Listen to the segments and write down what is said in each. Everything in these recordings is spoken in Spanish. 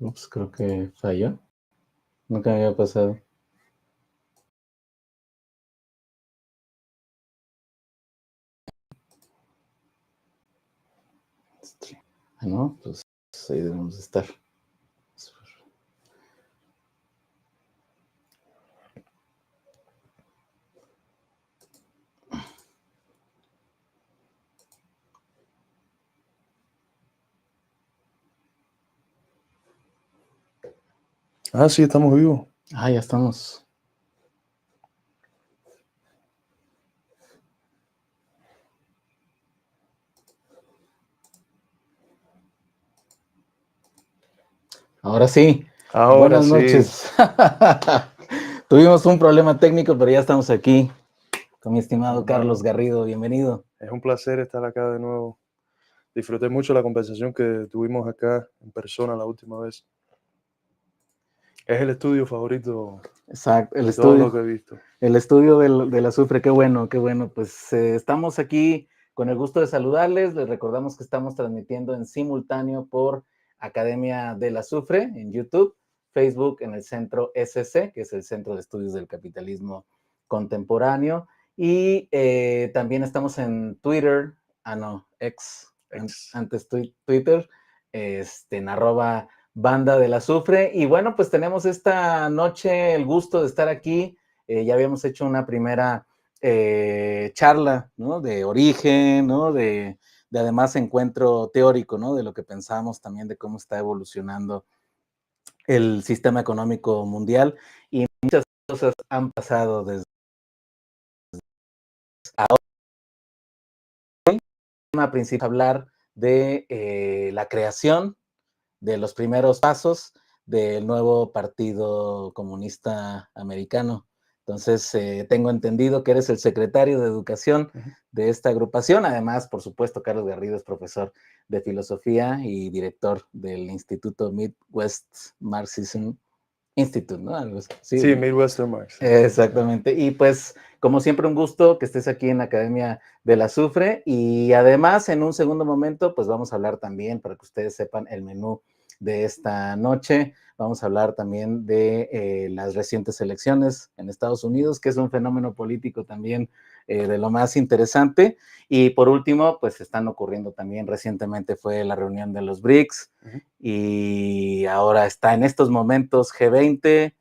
Ups, creo que falló. Nunca me había pasado. No, pues ahí debemos estar. Ah, sí, estamos vivos. Ah, ya estamos. Ahora sí. Ahora Buenas sí. noches. Tuvimos un problema técnico, pero ya estamos aquí con mi estimado Carlos Garrido. Bienvenido. Es un placer estar acá de nuevo. Disfruté mucho la conversación que tuvimos acá en persona la última vez. Es el estudio favorito Exacto, de todo lo que he visto. El estudio del azufre, qué bueno, qué bueno. Pues estamos aquí con el gusto de saludarles. Les recordamos que estamos transmitiendo en simultáneo por Academia del Azufre en YouTube, Facebook en el Centro SC, que es el Centro de Estudios del Capitalismo Contemporáneo, y también estamos en Twitter, antes Twitter, en @ Banda del Azufre. Y bueno, pues tenemos esta noche el gusto de estar aquí. Ya habíamos hecho una primera charla, ¿no? De origen, ¿no? De además encuentro teórico, ¿no? De lo que pensamos también de cómo está evolucionando el sistema económico mundial, y muchas cosas han pasado desde ahora. El tema principal es hablar de la creación, de los primeros pasos del nuevo Partido Comunista Americano. Entonces, tengo entendido que eres el secretario de Educación de esta agrupación. Además, por supuesto, Carlos Garrido es profesor de filosofía y director del Instituto Midwest Marxism Institute, ¿no? Algo así. Sí, Midwestern Marx. Exactamente. Y pues, como siempre, un gusto que estés aquí en la Academia del Azufre. Y además, en un segundo momento, pues vamos a hablar también, para que ustedes sepan, el menú de esta noche. Vamos a hablar también de las recientes elecciones en Estados Unidos, que es un fenómeno político también de lo más interesante. Y por último, pues están ocurriendo también, recientemente fue la reunión de los BRICS, y ahora está en estos momentos G20,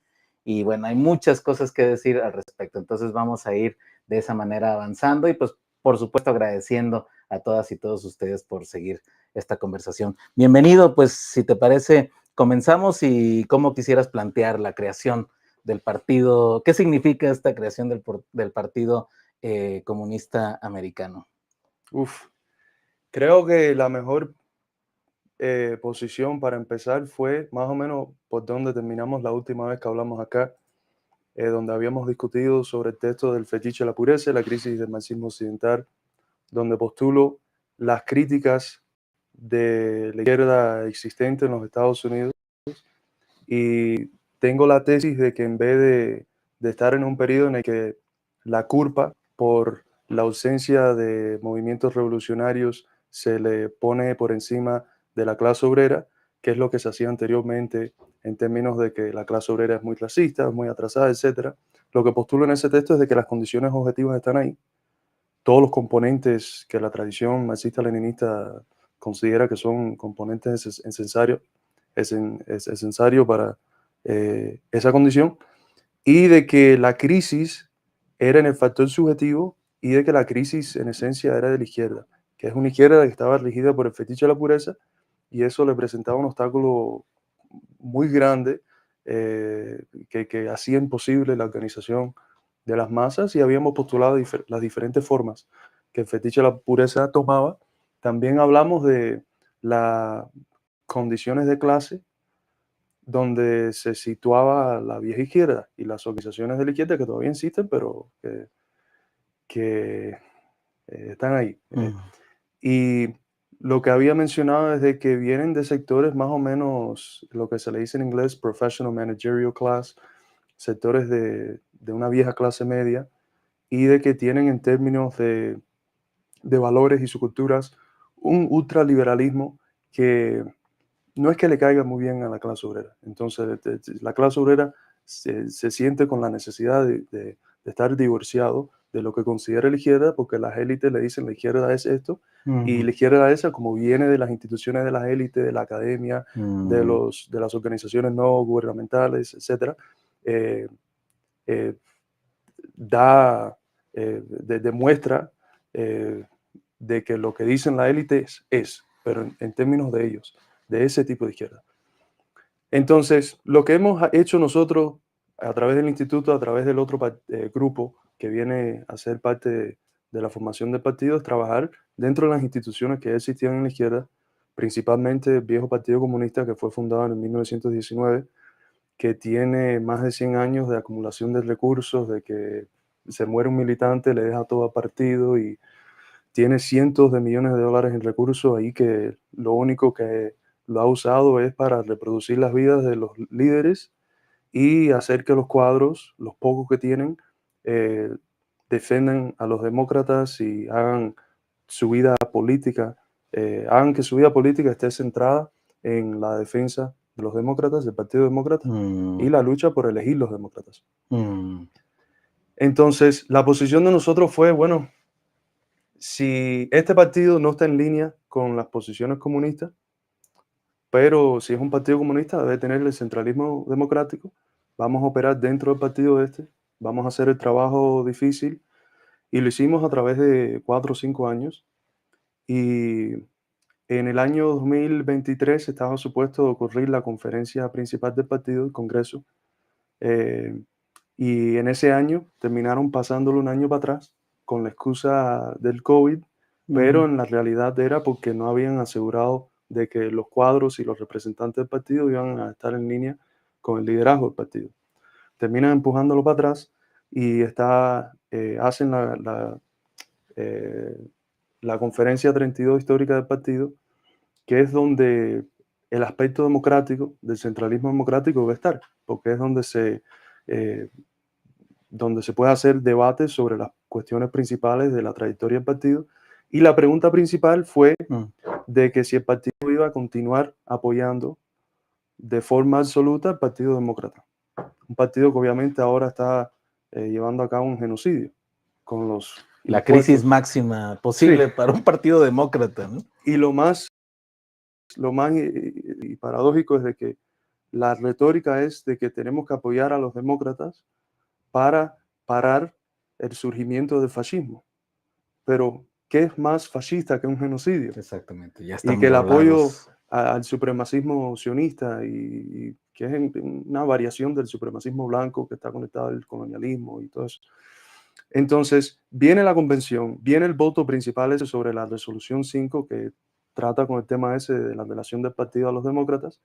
y bueno, hay muchas cosas que decir al respecto. Entonces vamos a ir de esa manera avanzando y pues por supuesto agradeciendo a todas y todos ustedes por seguir esta conversación. Bienvenido, pues si te parece, comenzamos. Y cómo quisieras plantear la creación del partido, ¿qué significa esta creación del Partido Comunista Americano? Creo que la mejor posición para empezar fue más o menos por donde terminamos la última vez que hablamos acá, donde habíamos discutido sobre el texto del fetiche de la pureza y la crisis del marxismo occidental, donde postulo las críticas de la izquierda existente en los Estados Unidos, y tengo la tesis de que en vez de estar en un periodo en el que la culpa por la ausencia de movimientos revolucionarios se le pone por encima de la clase obrera, que es lo que se hacía anteriormente en términos de que la clase obrera es muy clasista, muy atrasada, etc. Lo que postulo en ese texto es de que las condiciones objetivas están ahí. Todos los componentes que la tradición marxista-leninista considera que son componentes necesarios es necesario para esa condición, y de que la crisis era en el factor subjetivo, y de que la crisis en esencia era de la izquierda, que es una izquierda que estaba regida por el fetiche de la pureza, y eso le presentaba un obstáculo muy grande que hacía imposible la organización de las masas, y habíamos postulado las diferentes formas que el fetiche de la pureza tomaba. También hablamos de las condiciones de clase donde se situaba la vieja izquierda y las organizaciones de la izquierda que todavía existen, pero que están ahí. Y lo que había mencionado es de que vienen de sectores más o menos, lo que se le dice en inglés, professional managerial class, sectores de una vieja clase media, y de que tienen en términos de valores y subculturas un ultraliberalismo que no es que le caiga muy bien a la clase obrera. Entonces, la clase obrera se siente con la necesidad de estar divorciado de lo que considera la izquierda, porque las élites le dicen la izquierda es esto, y la izquierda esa, como viene de las instituciones de las élites, de la academia, de las organizaciones no gubernamentales, etcétera, eh, eh, demuestra de que lo que dicen la élite pero en términos de ellos, de ese tipo de izquierda. Entonces, lo que hemos hecho nosotros a través del instituto, a través del otro grupo que viene a ser parte de la formación del partido, es trabajar dentro de las instituciones que existían en la izquierda, principalmente el viejo Partido Comunista que fue fundado en 1919, que tiene más de 100 años de acumulación de recursos, de que se muere un militante, le deja todo a partido y tiene cientos de millones de dólares en recursos ahí que lo único que lo ha usado es para reproducir las vidas de los líderes y hacer que los cuadros, los pocos que tienen, eh, defendan a los demócratas y hagan su vida política, hagan que su vida política esté centrada en la defensa de los demócratas, del Partido Demócrata, y la lucha por elegir los demócratas. Entonces, la posición de nosotros fue, bueno, si este partido no está en línea con las posiciones comunistas, pero si es un partido comunista debe tener el centralismo democrático, vamos a operar dentro del partido este, vamos a hacer el trabajo difícil y lo hicimos a través de 4 o 5 años y en el año 2023 estaba supuesto ocurrir la conferencia principal del partido, el Congreso, y en ese año terminaron pasándolo un año para atrás con la excusa del COVID, pero en la realidad era porque no habían asegurado de que los cuadros y los representantes del partido iban a estar en línea con el liderazgo del partido. Terminan empujándolo para atrás y hacen la conferencia 32 histórica del partido, que es donde el aspecto democrático, del centralismo democrático debe estar, porque es donde se puede hacer debates sobre las cuestiones principales de la trayectoria del partido. Y la pregunta principal fue de que si el partido iba a continuar apoyando de forma absoluta al Partido Demócrata. Un partido que obviamente ahora está llevando a cabo un genocidio con los La impuestos. crisis máxima posible Sí. para un partido demócrata, ¿no? Y lo más paradójico es de que la retórica es de que tenemos que apoyar a los demócratas para parar el surgimiento del fascismo. Pero, ¿qué es más fascista que un genocidio? Exactamente, ya Y están que el apoyo volados. al supremacismo sionista y que es una variación del supremacismo blanco que está conectado al colonialismo y todo eso. Entonces, viene la convención, viene el voto principal ese sobre la resolución 5 que trata con el tema ese de la relación del partido a los demócratas,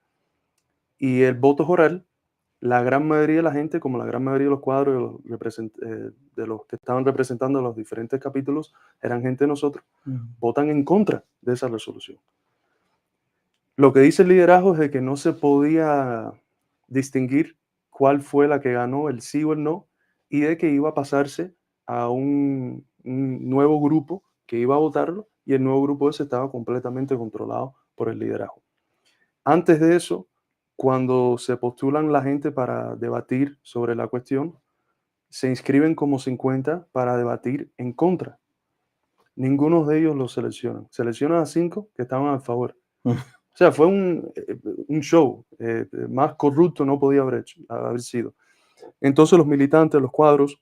y el voto es oral. La gran mayoría de la gente, como la gran mayoría de los cuadros de los que estaban representando los diferentes capítulos, eran gente de nosotros, votan en contra de esa resolución. Lo que dice el liderazgo es de que no se podía distinguir cuál fue la que ganó, el sí o el no, y de que iba a pasarse a un nuevo grupo que iba a votarlo, y el nuevo grupo ese estaba completamente controlado por el liderazgo. Antes de eso, cuando se postulan la gente para debatir sobre la cuestión, se inscriben como 50 para debatir en contra. Ninguno de ellos los seleccionan. Seleccionan a 5 que estaban a favor. O sea, fue un show. Más corrupto no podía haber sido. Entonces los militantes, los cuadros,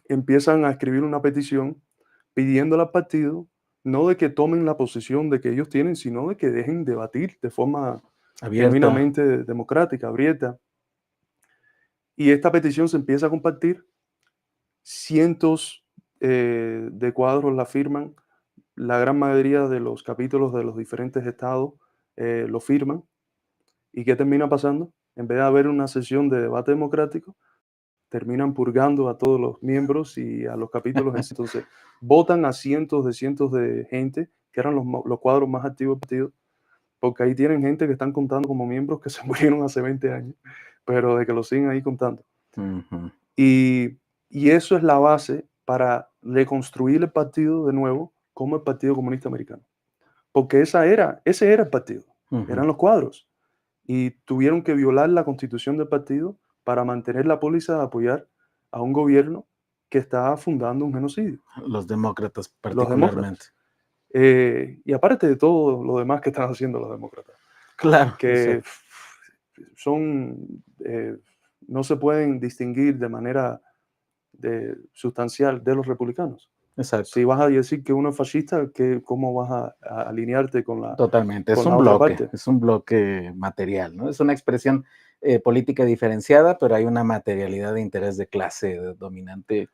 empiezan a escribir una petición pidiéndole al partido no de que tomen la posición de que ellos tienen, sino de que dejen debatir de forma Abierta. genuinamente democrática, abierta. Y esta petición se empieza a compartir. Cientos de cuadros la firman. La gran mayoría de los capítulos de los diferentes estados lo firman. ¿Y qué termina pasando? En vez de haber una sesión de debate democrático, terminan purgando a todos los miembros y a los capítulos. Entonces, votan a cientos de gente, que eran los cuadros más activos del partido, porque ahí tienen gente que están contando como miembros que se murieron hace 20 años, pero de que lo siguen ahí contando. Y eso es la base para reconstruir el partido de nuevo como el Partido Comunista Americano. Porque ese era el partido. eran los cuadros. Y tuvieron que violar la constitución del partido para mantener la póliza de apoyar a un gobierno que estaba fundando un genocidio. Los demócratas Los particularmente. demócratas. Y aparte de todo lo demás que están haciendo los demócratas, Claro. que son, no se pueden distinguir de manera sustancial de los republicanos. Exacto. Si vas a decir que uno es fascista, ¿cómo vas a alinearte con la, Totalmente, es con la un otra bloque, parte? es un bloque material, ¿no? Es una expresión política diferenciada, pero hay una materialidad de interés de clase dominante.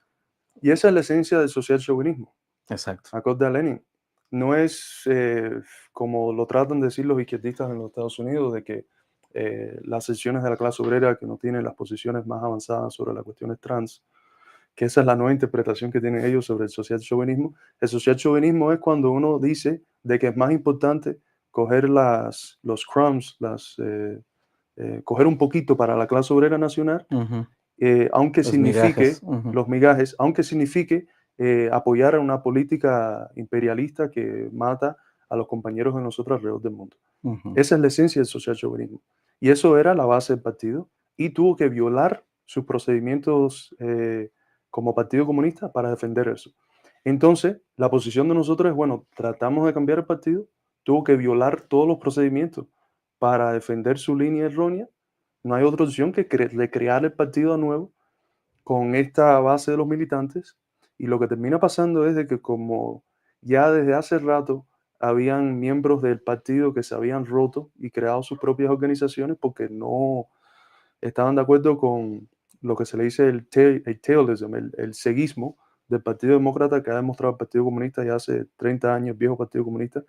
Y esa es la esencia del social chauvinismo. Exacto. Acorde a Lenin. No es como lo tratan de decir los izquierdistas en los Estados Unidos, de que las secciones de la clase obrera que no tienen las posiciones más avanzadas sobre las cuestiones trans, que esa es la nueva interpretación que tienen ellos sobre el social chauvinismo. El social chauvinismo es cuando uno dice de que es más importante coger los crumbs, coger un poquito para la clase obrera nacional, aunque Los signifique, migajes. los migajes, aunque signifique apoyar a una política imperialista que mata a los compañeros de nosotros alrededor del mundo. Esa es la esencia del social chauvinismo. Y eso era la base del partido y tuvo que violar sus procedimientos como Partido Comunista para defender eso. Entonces, la posición de nosotros es, bueno, tratamos de cambiar el partido, tuvo que violar todos los procedimientos para defender su línea errónea. No hay otra opción que recrear el partido de nuevo con esta base de los militantes. Y lo que termina pasando es de que como ya desde hace rato habían miembros del partido que se habían roto y creado sus propias organizaciones porque no estaban de acuerdo con lo que se le dice el tailism, el seguismo del Partido Demócrata que ha demostrado el Partido Comunista ya hace 30 años, viejo Partido Comunista.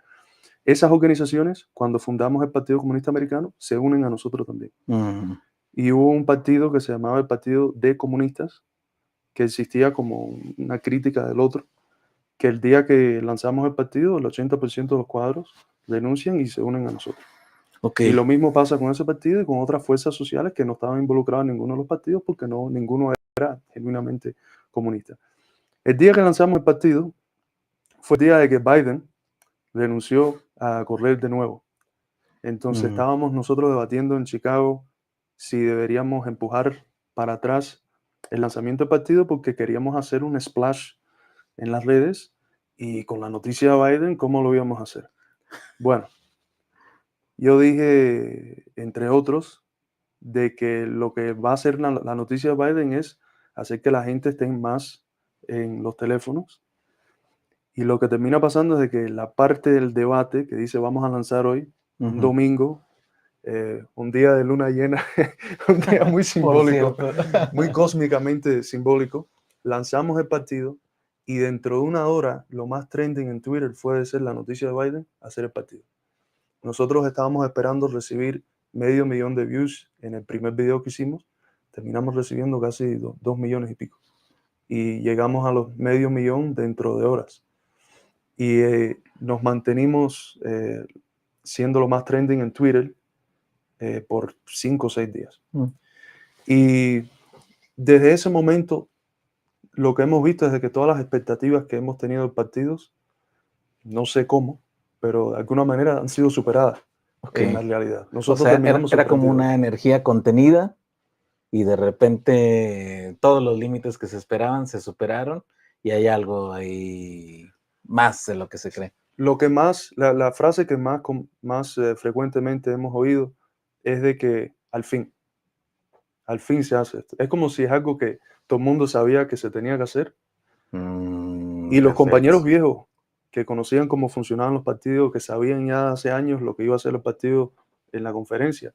Esas organizaciones, cuando fundamos el Partido Comunista Americano, se unen a nosotros también. Y hubo un partido que se llamaba el Partido de Comunistas, que existía como una crítica del otro, que el día que lanzamos el partido, el 80% de los cuadros renuncian y se unen a nosotros. Okay. Y lo mismo pasa con ese partido y con otras fuerzas sociales que no estaban involucradas en ninguno de los partidos porque ninguno era genuinamente comunista. El día que lanzamos el partido fue el día de que Biden renunció a correr de nuevo. Entonces estábamos nosotros debatiendo en Chicago si deberíamos empujar para atrás el lanzamiento del partido porque queríamos hacer un splash en las redes y con la noticia de Biden, ¿cómo lo íbamos a hacer? Bueno, yo dije, entre otros, de que lo que va a hacer la noticia de Biden es hacer que la gente esté más en los teléfonos. Y lo que termina pasando es de que la parte del debate que dice vamos a lanzar hoy, un domingo, un día de luna llena, un día muy simbólico, muy cósmicamente simbólico, lanzamos el partido y dentro de una hora lo más trending en Twitter fue de ser la noticia de Biden, hacer el partido. Nosotros estábamos esperando recibir 500,000 de views en el primer video que hicimos, terminamos recibiendo casi 2 millones y pico y llegamos a los 500,000 dentro de horas y nos mantenimos siendo lo más trending en Twitter por 5 o 6 días. Y desde ese momento, lo que hemos visto es de que todas las expectativas que hemos tenido de partidos, no sé cómo, pero de alguna manera han sido superadas en la realidad. Nosotros terminamos era como sorprendidos. una energía contenida y de repente todos los límites que se esperaban se superaron y hay algo ahí más de lo que se cree. Lo que más, la frase que más frecuentemente hemos oído es de que al fin se hace esto. Es como si es algo que todo el mundo sabía que se tenía que hacer. Y los compañeros viejos que conocían cómo funcionaban los partidos, que sabían ya hace años lo que iba a hacer el partido en la conferencia,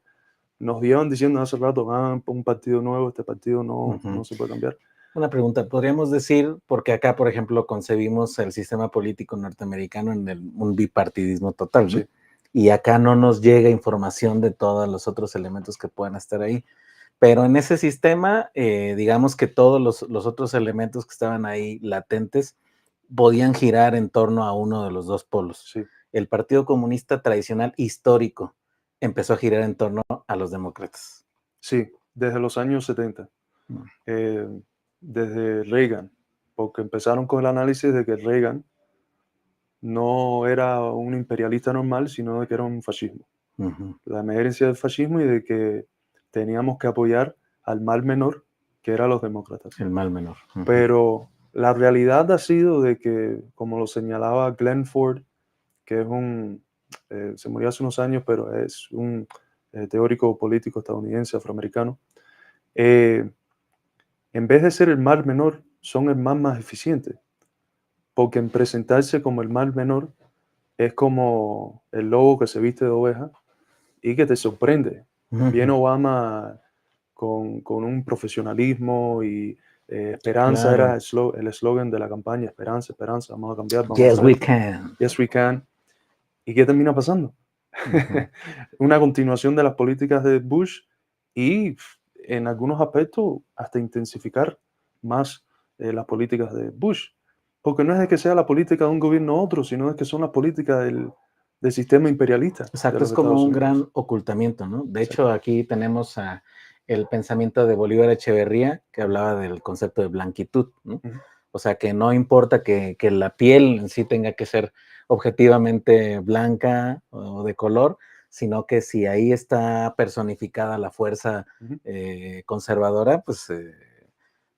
nos llevan diciendo hace rato, un partido nuevo, este partido no se puede cambiar. Una pregunta, podríamos decir, porque acá, por ejemplo, concebimos el sistema político norteamericano en un bipartidismo total, ¿no? Sí. Y acá no nos llega información de todos los otros elementos que puedan estar ahí. Pero en ese sistema, digamos que todos los otros elementos que estaban ahí latentes podían girar en torno a uno de los dos polos. Sí. El Partido Comunista tradicional histórico empezó a girar en torno a los demócratas. Sí, desde los años 70. Desde Reagan, porque empezaron con el análisis de que Reagan no era un imperialista normal, sino de que era un fascismo. la emergencia del fascismo y de que teníamos que apoyar al mal menor, que eran los demócratas. El mal menor. Pero la realidad ha sido de que, como lo señalaba Glenn Ford, que es se murió hace unos años, pero es un teórico político estadounidense, afroamericano, en vez de ser el mal menor, son el más eficiente, porque en presentarse como el mal menor es como el lobo que se viste de oveja y que te sorprende. Viene Obama con un profesionalismo y esperanza Claro. era el eslogan de la campaña, esperanza, esperanza, vamos a cambiar, vamos a Yes, hacer we esto. can. Yes, we can. ¿Y qué termina pasando? Una continuación de las políticas de Bush y en algunos aspectos hasta intensificar más las políticas de Bush. Porque no es de que sea la política de un gobierno u otro, sino es que son las políticas del sistema imperialista de Exacto, es los como Estados un Unidos. gran ocultamiento, ¿no? De hecho, Exacto. aquí tenemos el pensamiento de Bolívar Echeverría, que hablaba del concepto de blanquitud, ¿no? Ujú. O sea, que no importa que la piel en sí tenga que ser objetivamente blanca o de color, sino que si ahí está personificada la fuerza Ujú. conservadora, pues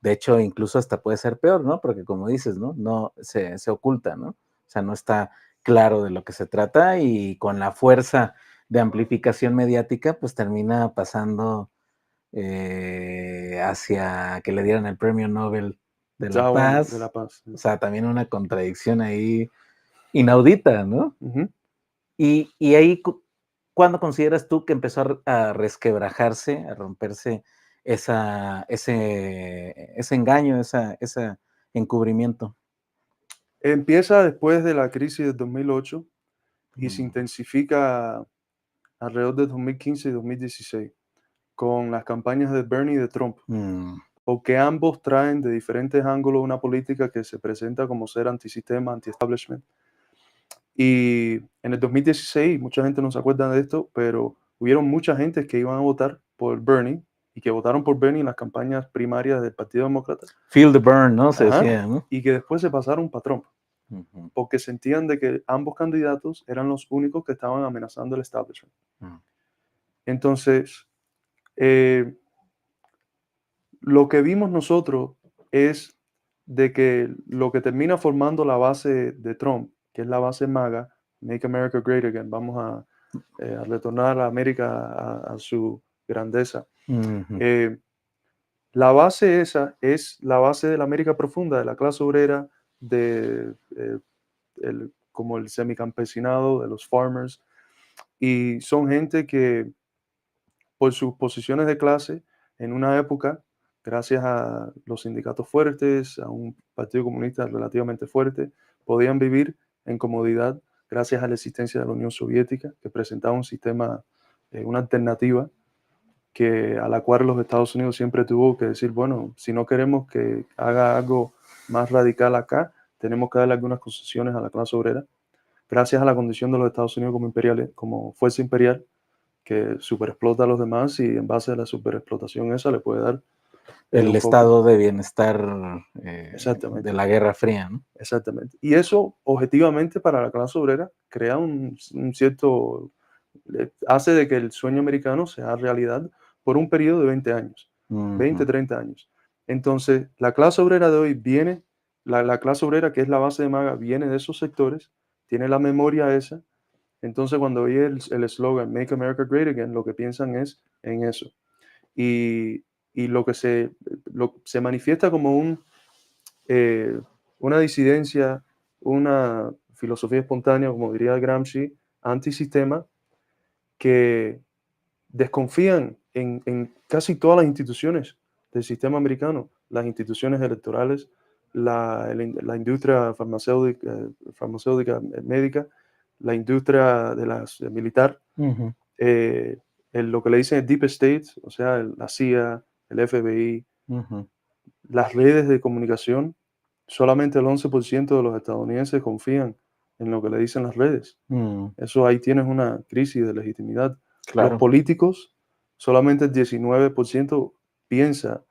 de hecho incluso hasta puede ser peor, ¿no? Porque como dices, ¿no? No se oculta, ¿no? O sea, no está claro de lo que se trata y con la fuerza de amplificación mediática, pues termina pasando hacia que le dieran el premio Nobel de la De La Paz. Paz. O sea, también una contradicción ahí inaudita, ¿no? Ujú. Y ahí, ¿cuándo consideras tú que empezó a resquebrajarse, a romperse ese engaño, ese encubrimiento? Empieza después de la crisis de 2008 y se Mm, intensifica alrededor de 2015 y 2016 con las campañas de Bernie y de Trump, mm, porque ambos traen de diferentes ángulos una política que se presenta como ser antisistema, anti-establishment. Y en el 2016, mucha gente no se acuerda de esto, pero hubieron mucha gente que iban a votar por Bernie y que votaron por Bernie en las campañas primarias del Partido Demócrata. Feel the burn, ¿no? Se Ajá. decía, ¿no? Y que después se pasaron para Trump, Ujú, porque sentían de que ambos candidatos eran los únicos que estaban amenazando el establishment. mm, Entonces, eh, lo que vimos nosotros es de que lo que termina formando la base de Trump, que es la base MAGA, Make America Great Again, vamos a retornar a América a su grandeza. ujú, Eh, la base esa es la base de la América profunda, de la clase obrera, como el semicampesinado, de los farmers, y son gente que por sus posiciones de clase en una época, gracias a los sindicatos fuertes, a un partido comunista relativamente fuerte, podían vivir en comodidad gracias a la existencia de la Unión Soviética, que presentaba un sistema, una alternativa a la cual los Estados Unidos siempre tuvo que decir, bueno, si no queremos que haga algo más radical acá, tenemos que darle algunas concesiones a la clase obrera, gracias a la condición de los Estados Unidos como imperiales, como fuerza imperial, que superexplota a los demás y en base a la superexplotación esa le puede dar el un poco. estado de bienestar de Exactamente, la Guerra Fría, ¿no? exactamente. Y eso, objetivamente, para la clase obrera, crea un cierto, hace de que el sueño americano sea realidad por un periodo de 20 años, 20 Ujú, 30 años. Entonces, la clase obrera de hoy viene, la clase obrera, que es la base de MAGA, viene de esos sectores, tiene la memoria esa. Entonces, cuando oye el eslogan Make America Great Again, lo que piensan es en eso. Y, y se manifiesta como eh, una disidencia, una filosofía espontánea, como diría Gramsci, antisistema, que desconfían en casi todas las instituciones del sistema americano, las instituciones electorales, la industria farmacéutica médica, la industria militar, ujú, eh, lo que le dicen el Deep State, o sea, la CIA, el FBI, ujú, las redes de comunicación. Solamente el 11% de los estadounidenses confían en lo que le dicen las redes. mm, Eso ahí tienes una crisis de legitimidad. Los claro. políticos, solamente el 19% piensa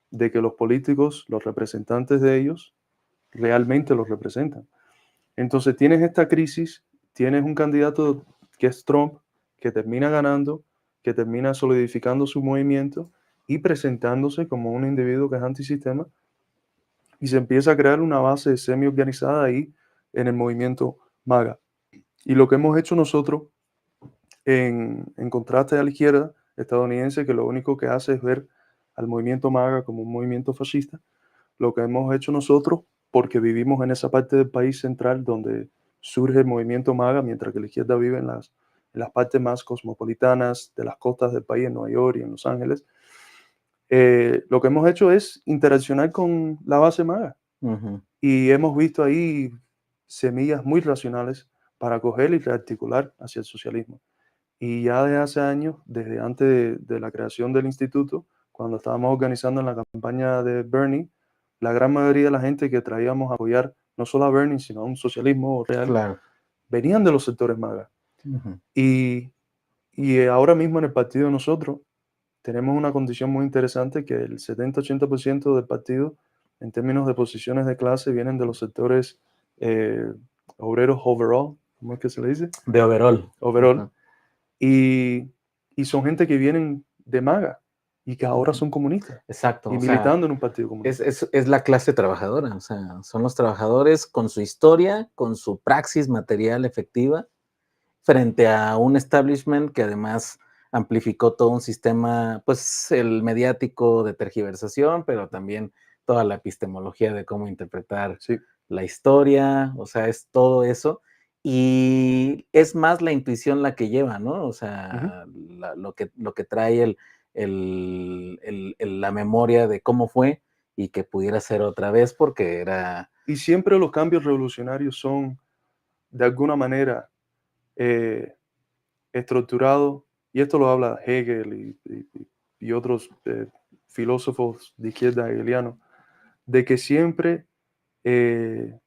de que los políticos, los representantes de ellos, realmente los representan. Entonces tienes esta crisis, tienes un candidato que es Trump, que termina ganando, que termina solidificando su movimiento y presentándose como un individuo que es antisistema, y se empieza a crear una base semi-organizada ahí en el movimiento MAGA. Y lo que hemos hecho nosotros, en contraste a la izquierda estadounidense, que lo único que hace es ver al movimiento MAGA como un movimiento fascista, lo que hemos hecho nosotros, porque vivimos en esa parte del país central donde surge el movimiento MAGA, mientras que la izquierda vive en las partes más cosmopolitanas de las costas del país, en Nueva York y en Los Ángeles, lo que hemos hecho es interaccionar con la base MAGA. Ujú. Y hemos visto ahí semillas muy racionales para coger y rearticular hacia el socialismo. Y ya desde hace años, desde antes de la creación del instituto, cuando estábamos organizando en la campaña de Bernie, la gran mayoría de la gente que traíamos a apoyar no solo a Bernie, sino a un socialismo real, Claro. venían de los sectores MAGA. Ujú. Y ahora mismo en el partido de nosotros tenemos una condición muy interesante, que el 70-80% del partido, en términos de posiciones de clase, vienen de los sectores eh, obreros overall, ¿cómo es que se le dice? De overall. Overall. Ujú. Y, y son gente que vienen de MAGA y que ahora son comunistas Exacto, y o sea, militando en un partido es, comunista. es, es la clase trabajadora, o sea, son los trabajadores con su historia, con su praxis material efectiva, frente a un establishment que además amplificó todo un sistema, pues el mediático de tergiversación, pero también toda la epistemología de cómo interpretar Sí. la historia, o sea, es todo eso. Y es más la intuición la que lleva, ¿no? O Ujú. sea, lo que trae la memoria de cómo fue y que pudiera ser otra vez porque era... Y siempre los cambios revolucionarios son, de alguna manera, eh, estructurados, y esto lo habla Hegel y otros filósofos de izquierda hegelianos, de que siempre eh,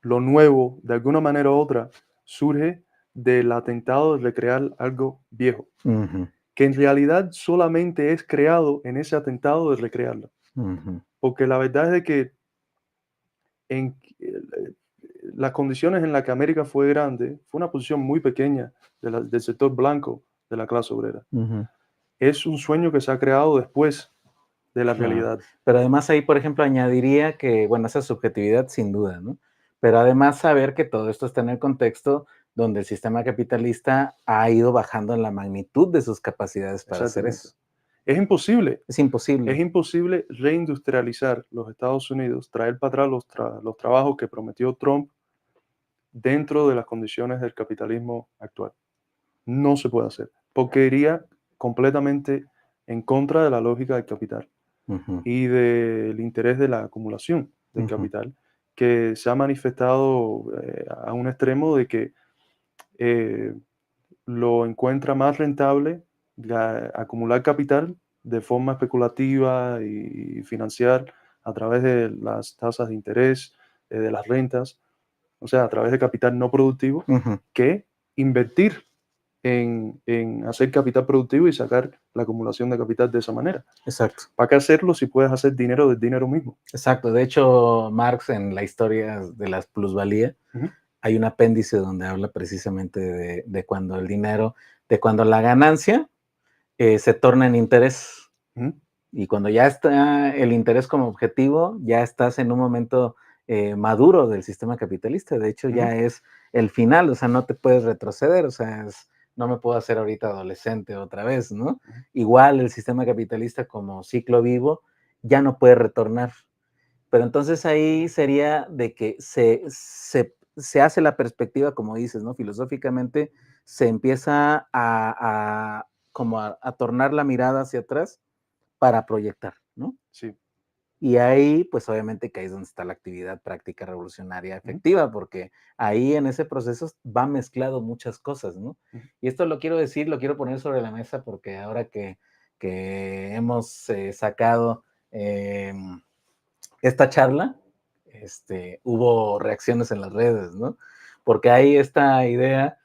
lo nuevo, de alguna manera u otra, surge del atentado de recrear algo viejo, Ujú, que en realidad solamente es creado en ese atentado de recrearlo. ujú, Porque la verdad es de que en las condiciones en las que América fue grande, fue una posición muy pequeña del sector blanco de la clase obrera. ujú. Es un sueño que se ha creado después de la Claro. realidad. Pero además ahí, por ejemplo, añadiría que, bueno, esa subjetividad sin duda, ¿no? Pero además saber que todo esto está en el contexto donde el sistema capitalista ha ido bajando en la magnitud de sus capacidades para hacer Exactamente. eso. Es imposible. Es Es imposible. imposible reindustrializar los Estados Unidos, traer para atrás los trabajos que prometió Trump dentro de las condiciones del capitalismo actual. No se puede hacer, porque iría completamente en contra de la lógica del capital Ujú, y del interés de la acumulación del ujú, capital, que se ha manifestado a un extremo de que eh, lo encuentra más rentable acumular capital de forma especulativa y financiar a través de las tasas de interés, de las rentas, o sea, a través de capital no productivo, ujú. que invertir en hacer capital productivo y sacar la acumulación de capital de esa manera. Exacto, ¿Para qué hacerlo si puedes hacer dinero del dinero mismo? exacto. De hecho, Marx en la historia de las plusvalías Ujú, hay un apéndice donde habla precisamente de cuando el dinero, de cuando la ganancia se torna en interés. ujú, Y cuando ya está el interés como objetivo, ya estás en un momento maduro del sistema capitalista. De hecho, ujú, ya es el final, o sea, no te puedes retroceder, o sea, no me puedo hacer ahorita adolescente otra vez, ¿no? ujú. Igual el sistema capitalista como ciclo vivo ya no puede retornar. Pero entonces ahí sería de que se hace la perspectiva, como dices, ¿no? Filosóficamente se empieza como a tornar la mirada hacia atrás para proyectar, ¿no? Sí. Y ahí, pues obviamente que ahí es donde está la actividad práctica revolucionaria Ujú, efectiva, porque ahí en ese proceso va mezclado muchas cosas, ¿no? ujú, Y esto lo quiero decir, lo quiero poner sobre la mesa porque ahora que hemos sacado eh, esta charla, hubo reacciones en las redes, ¿no? Porque hay esta idea,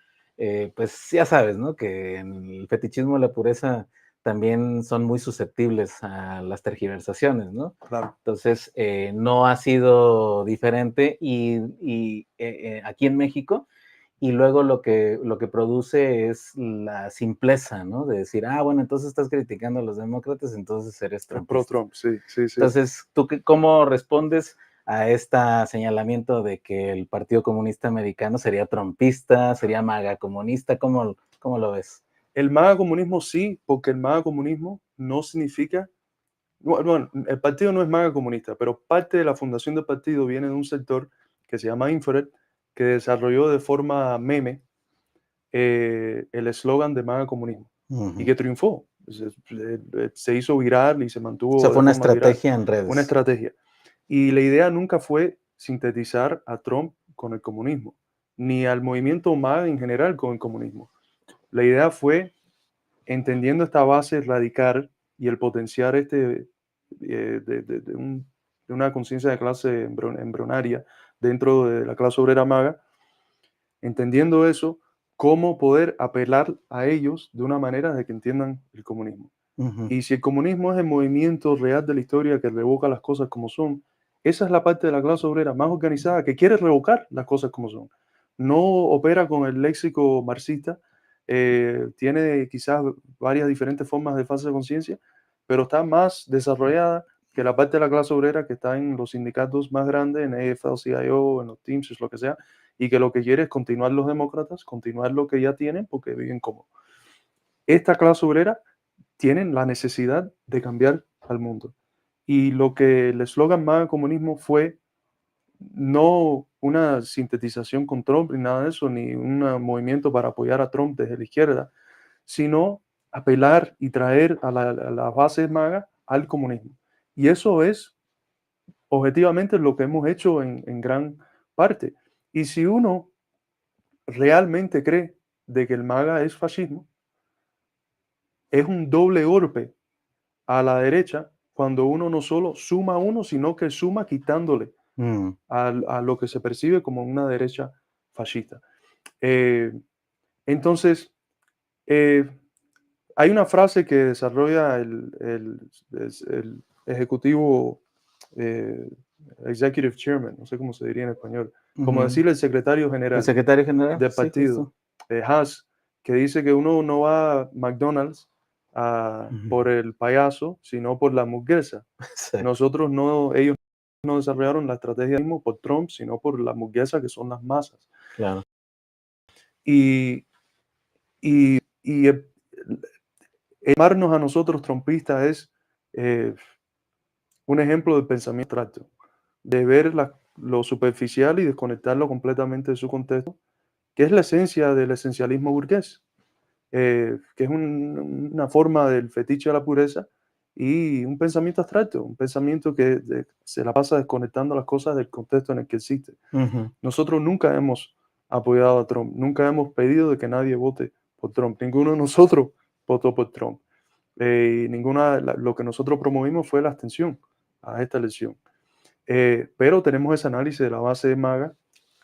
pues ya sabes, ¿no? Que en el fetichismo y la pureza también son muy susceptibles a las tergiversaciones, ¿no? claro. Entonces, no ha sido diferente y aquí en México, y luego lo que produce es la simpleza, ¿no? De decir, bueno, entonces estás criticando a los demócratas, entonces eres Es pro trumpista. Trump, sí, sí, sí. Entonces, ¿tú cómo respondes a este señalamiento de que el Partido Comunista Americano sería trumpista, sería MAGA comunista? ¿Cómo lo ves? El MAGA comunismo sí, porque el MAGA comunismo no significa, bueno, el partido no es MAGA comunista, pero parte de la fundación del partido viene de un sector que se llama Infrared, que desarrolló de forma meme el eslogan de MAGA comunismo y que triunfó. Se hizo viral y se O sea, mantuvo de fue una forma viral. estrategia en Una redes. estrategia. Y la idea nunca fue sintetizar a Trump con el comunismo, ni al movimiento MAGA en general con el comunismo. La idea fue, entendiendo esta base radical y el potencial de una conciencia de clase embrionaria dentro de la clase obrera MAGA, entendiendo eso, cómo poder apelar a ellos de una manera de que entiendan el comunismo. Ujú. Y si el comunismo es el movimiento real de la historia que revoca las cosas como son, esa es la parte de la clase obrera más organizada que quiere revocar las cosas como son. No opera con el léxico marxista, tiene quizás varias diferentes formas de falsa conciencia, pero está más desarrollada que la parte de la clase obrera que está en los sindicatos más grandes, en AFL-CIO, en los Teamsters, lo que sea, y que lo que quiere es continuar los demócratas, continuar lo que ya tienen porque viven cómodo. Esta clase obrera tienen la necesidad de cambiar al mundo. Y lo que el eslogan MAGA comunismo fue no una sintetización con Trump ni nada de eso, ni un movimiento para apoyar a Trump desde la izquierda, sino apelar y traer a la base MAGA al comunismo. Y eso es objetivamente lo que hemos hecho en gran parte. Y si uno realmente cree de que el MAGA es fascismo, es un doble golpe a la derecha cuando uno no solo suma a uno, sino que suma quitándole Mm. a lo que se percibe como una derecha fascista. Eh, entonces, eh, hay una frase que desarrolla el ejecutivo, eh, executive chairman, no sé cómo se diría en español, como Ujú. decirle el secretario El general secretario general, del sí, partido, justo. Haas, que dice que uno no va a McDonald's Ujú. por el payaso, sino por la hamburguesa. Exacto. Nosotros no, ellos no desarrollaron la estrategia mismo por Trump, sino por la hamburguesa que son las masas. Claro. Y, y llamarnos a nosotros trumpistas es eh, un ejemplo de pensamiento abstracto, de ver lo superficial y desconectarlo completamente de su contexto, que es la esencia del esencialismo burgués, que es una forma del fetiche a la pureza y un pensamiento abstracto, un pensamiento que se la pasa desconectando las cosas del contexto en el que existe. Ujú. Nosotros nunca hemos apoyado a Trump, nunca hemos pedido de que nadie vote por Trump, ninguno de nosotros votó por Trump. Y lo que nosotros promovimos fue la abstención a esta elección. Pero tenemos ese análisis de la base de MAGA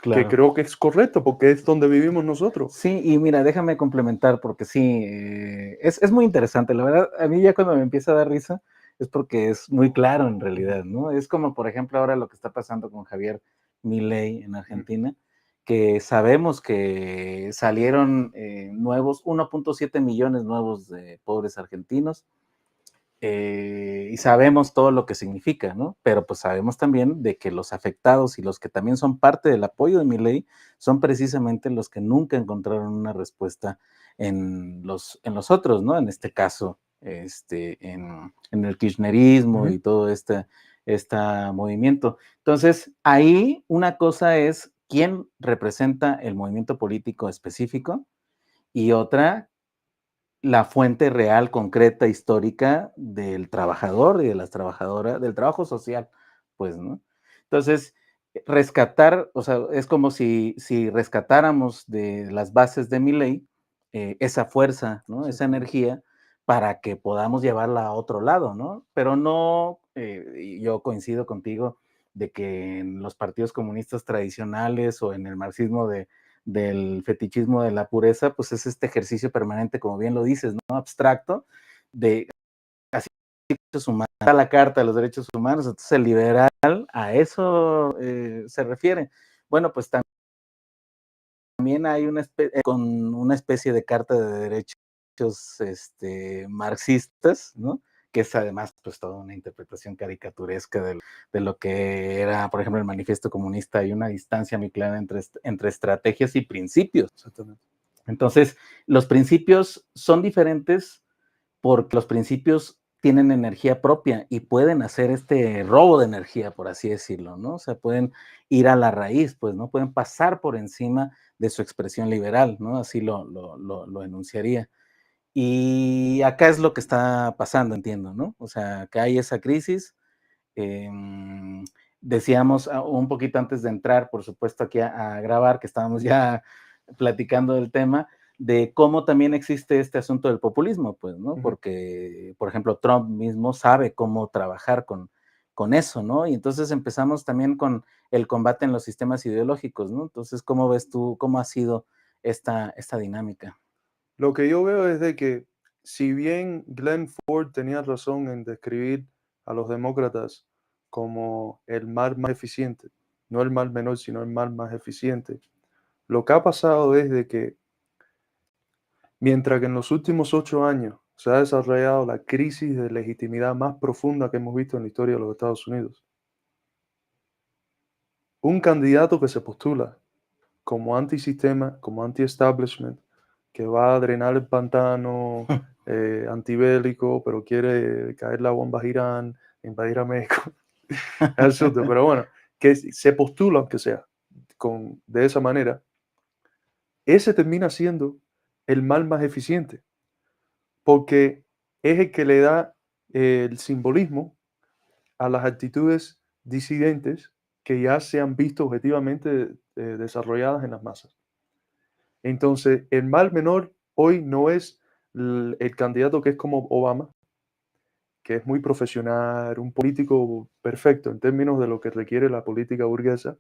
que Claro. creo que es correcto porque es donde vivimos nosotros. Sí, y mira, déjame complementar porque sí, es muy interesante. La verdad, a mí ya cuando me empieza a dar risa es porque es muy claro en Ujú, realidad, ¿no? Es como, por ejemplo, ahora lo que está pasando con Javier Milei en ujú, Argentina, que sabemos que salieron nuevos, 1.7 millones nuevos de pobres argentinos, y sabemos todo lo que significa, ¿no? Pero pues sabemos también de que los afectados y los que también son parte del apoyo de mi ley son precisamente los que nunca encontraron una respuesta en los otros, ¿no? En este caso, en el kirchnerismo ujú. y todo este movimiento. Entonces, ahí una cosa es quién representa el movimiento político específico y otra la fuente real, concreta, histórica del trabajador y de las trabajadoras, del trabajo social, pues, ¿no? Entonces, rescatar, o sea, es como si rescatáramos de las bases de mi ley esa fuerza, ¿no? Esa Exactamente. energía para que podamos llevarla a otro lado, ¿no? Pero no, y yo coincido contigo de que en los partidos comunistas tradicionales o en el marxismo del fetichismo de la pureza, pues es este ejercicio permanente, como bien lo dices, ¿no? Abstracto, de así derechos humanos, a la Carta de los Derechos Humanos, entonces el liberal a eso se refiere. Bueno, pues también también hay con una especie de carta de derechos marxistas, ¿no? Que es además pues toda una interpretación caricaturesca de lo que era, por ejemplo, el manifiesto comunista. Hay una distancia muy clara entre estrategias y principios. Exactamente. Entonces, los principios son diferentes porque los principios tienen energía propia y pueden hacer este robo de energía, por así decirlo, ¿no? O sea, pueden ir a la raíz, pues, ¿no? Pueden pasar por encima de su expresión liberal, ¿no? Así lo enunciaría. Y acá es lo que está pasando, entiendo, ¿no? O sea, que hay esa crisis. Decíamos un poquito antes de entrar, por supuesto, aquí a grabar, que estábamos ya platicando del tema, de cómo también existe este asunto del populismo, pues, ¿no? Porque, por ejemplo, Trump mismo sabe cómo trabajar con eso, ¿no? Y entonces empezamos también con el combate en los sistemas ideológicos, ¿no? Entonces, ¿cómo ves tú, cómo ha sido esta dinámica? Lo que yo veo es de que si bien Glenn Ford tenía razón en describir a los demócratas como el mal más eficiente, no el mal menor, sino el mal más eficiente, lo que ha pasado es de que mientras que en los últimos 8 años se ha desarrollado la crisis de legitimidad más profunda que hemos visto en la historia de los Estados Unidos, un candidato que se postula como antisistema, como anti-establishment, que va a drenar el pantano, antibélico, pero quiere caer la bomba a Irán, invadir a México. Es absurdo, pero bueno, que se postula, aunque sea de esa manera, ese termina siendo el mal más eficiente, porque es el que le da el simbolismo a las actitudes disidentes que ya se han visto objetivamente desarrolladas en las masas. Entonces, el mal menor hoy no es el candidato que es como Obama, que es muy profesional, un político perfecto en términos de lo que requiere la política burguesa.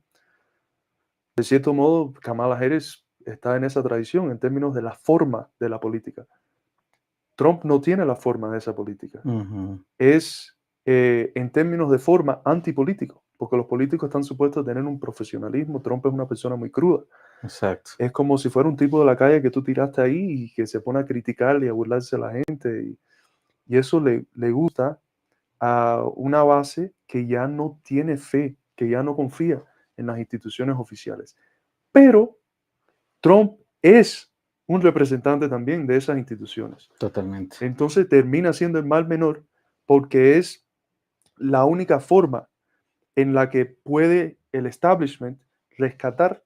De cierto modo, Kamala Harris está en esa tradición en términos de la forma de la política. Trump no tiene la forma de esa política. Es, en términos de forma, antipolítico, porque los políticos están supuestos a tener un profesionalismo. Trump es una persona muy cruda. Exacto. Es como si fuera un tipo de la calle que tú tiraste ahí y que se pone a criticar y a burlarse de la gente. Y eso le gusta a una base que ya no tiene fe, que ya no confía en las instituciones oficiales. Pero Trump es un representante también de esas instituciones. Totalmente. Entonces termina siendo el mal menor porque es la única forma en la que puede el establishment rescatar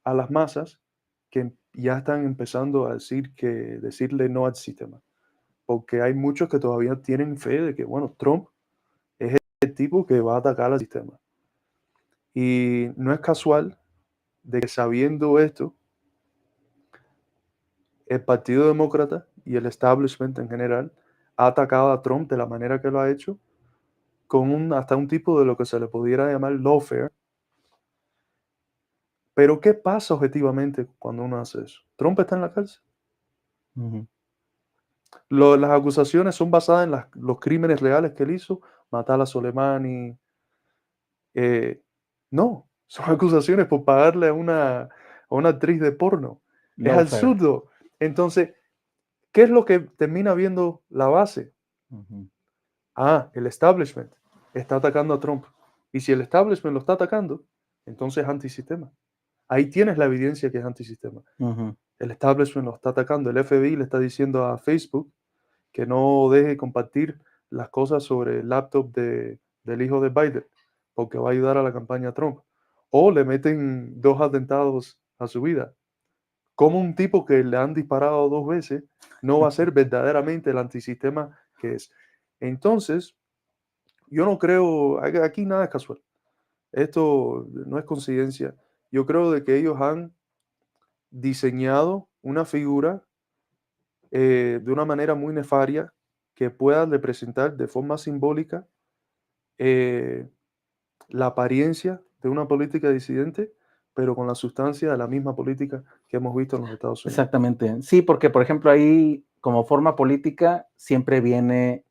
a las masas que ya están empezando a decirle no al sistema. Porque hay muchos que todavía tienen fe de que, bueno, Trump es el tipo que va a atacar al sistema. Y no es casual de que sabiendo esto, el Partido Demócrata y el establishment en general ha atacado a Trump de la manera que lo ha hecho, con hasta un tipo de lo que se le pudiera llamar lawfare. Pero ¿qué pasa objetivamente cuando uno hace eso? Trump está en la cárcel. Las acusaciones son basadas en los crímenes reales que él hizo, matar a Soleimani. No, son acusaciones por pagarle a una actriz de porno. Es Lawfare. absurdo. Entonces, ¿qué es lo que termina viendo la base? El establishment está atacando a Trump. Y si el establishment lo está atacando, entonces es antisistema. Ahí tienes la evidencia que es antisistema. El establishment lo está atacando. El FBI le está diciendo a Facebook que no deje compartir las cosas sobre el laptop del hijo de Biden, porque va a ayudar a la campaña Trump. O le meten 2 atentados a su vida. ¿Cómo un tipo que le han disparado 2 veces no va a ser verdaderamente el antisistema que es? Entonces, yo no creo, aquí nada es casual. Esto no es coincidencia. Yo creo de que ellos han diseñado una figura de una manera muy nefaria que pueda representar de forma simbólica eh, la apariencia de una política disidente, pero con la sustancia de la misma política que hemos visto en los Estados Unidos. Exactamente. Sí, porque, por ejemplo, ahí como forma política siempre viene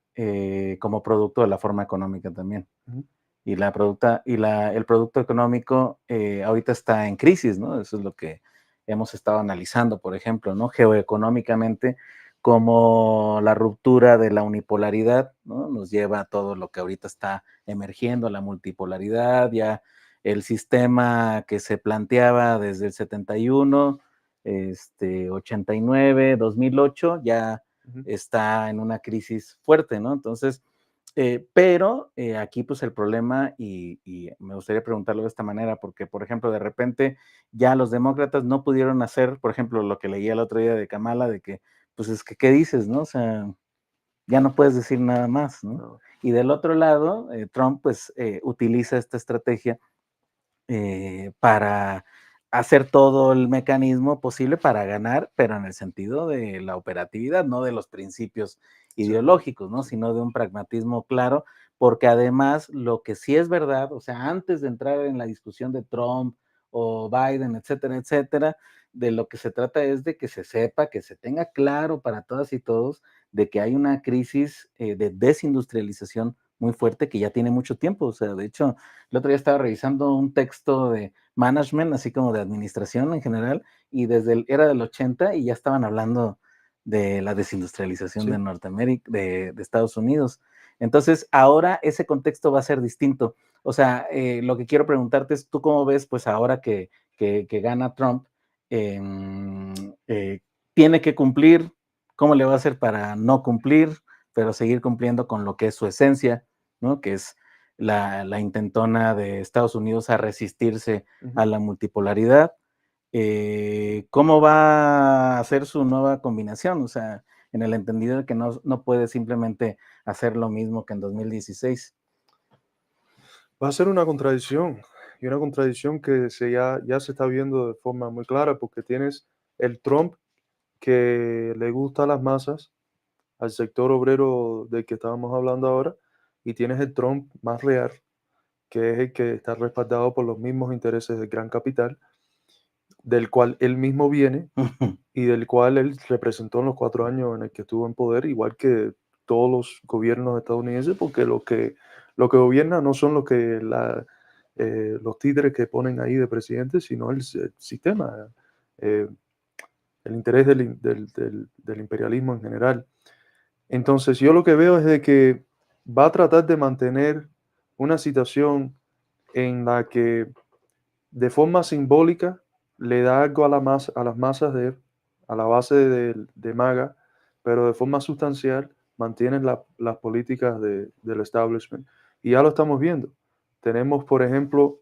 como producto de la forma económica también. Ujú. Y el producto económico ahorita está en crisis, ¿no? Eso es lo que hemos estado analizando, por ejemplo, ¿no? Geoeconómicamente, como la ruptura de la unipolaridad, ¿no? Nos lleva a todo lo que ahorita está emergiendo, la multipolaridad, ya el sistema que se planteaba desde el 71, 89, 2008, ya Ujú. está en una crisis fuerte, ¿no? Entonces, pero aquí pues el problema, y me gustaría preguntarlo de esta manera, porque por ejemplo, de repente ya los demócratas no pudieron hacer, por ejemplo, lo que leía el otro día de Kamala, de que, pues es que, ¿qué dices, no? O sea, ya no puedes decir nada más, ¿no? No. Y del otro lado, Trump pues utiliza esta estrategia para hacer todo el mecanismo posible para ganar, pero en el sentido de la operatividad, no de los principios Sí, ideológicos, ¿no? sí, Sino de un pragmatismo claro, porque además lo que sí es verdad, o sea, antes de entrar en la discusión de Trump o Biden, etcétera, etcétera, de lo que se trata es de que se sepa, que se tenga claro para todas y todos de que hay una crisis de desindustrialización muy fuerte que ya tiene mucho tiempo. O sea, de hecho, el otro día estaba revisando un texto de management, así como de administración en general, y era del 80 y ya estaban hablando de la desindustrialización de sí. Norteamérica, de Estados Unidos. Entonces, ahora ese contexto va a ser distinto. O sea, lo que quiero preguntarte es, ¿tú cómo ves, pues ahora que gana Trump, em, tiene que cumplir? ¿Cómo le va a hacer para no cumplir, pero seguir cumpliendo con lo que es su esencia, ¿no? Que es la intentona de Estados Unidos a resistirse Ujú. a la multipolaridad. ¿Cómo va a hacer su nueva combinación? O sea, en el entendido de que no puede simplemente hacer lo mismo que en 2016. Va a ser una contradicción, y una contradicción que ya se está viendo de forma muy clara, porque tienes el Trump que le gusta a las masas, al sector obrero del que estábamos hablando ahora, y tienes el Trump más real, que es el que está respaldado por los mismos intereses del gran capital, del cual él mismo viene y del cual él representó en los 4 años en el que estuvo en poder, igual que todos los gobiernos estadounidenses, porque lo que gobierna no son los títeres que ponen ahí de presidente, sino el sistema, eh, el interés del imperialismo en general. Entonces, yo lo que veo es de que va a tratar de mantener una situación en la que de forma simbólica le da algo a las masas de él, a la base de MAGA, pero de forma sustancial mantienen las políticas del establishment. Y ya lo estamos viendo. Tenemos, por ejemplo,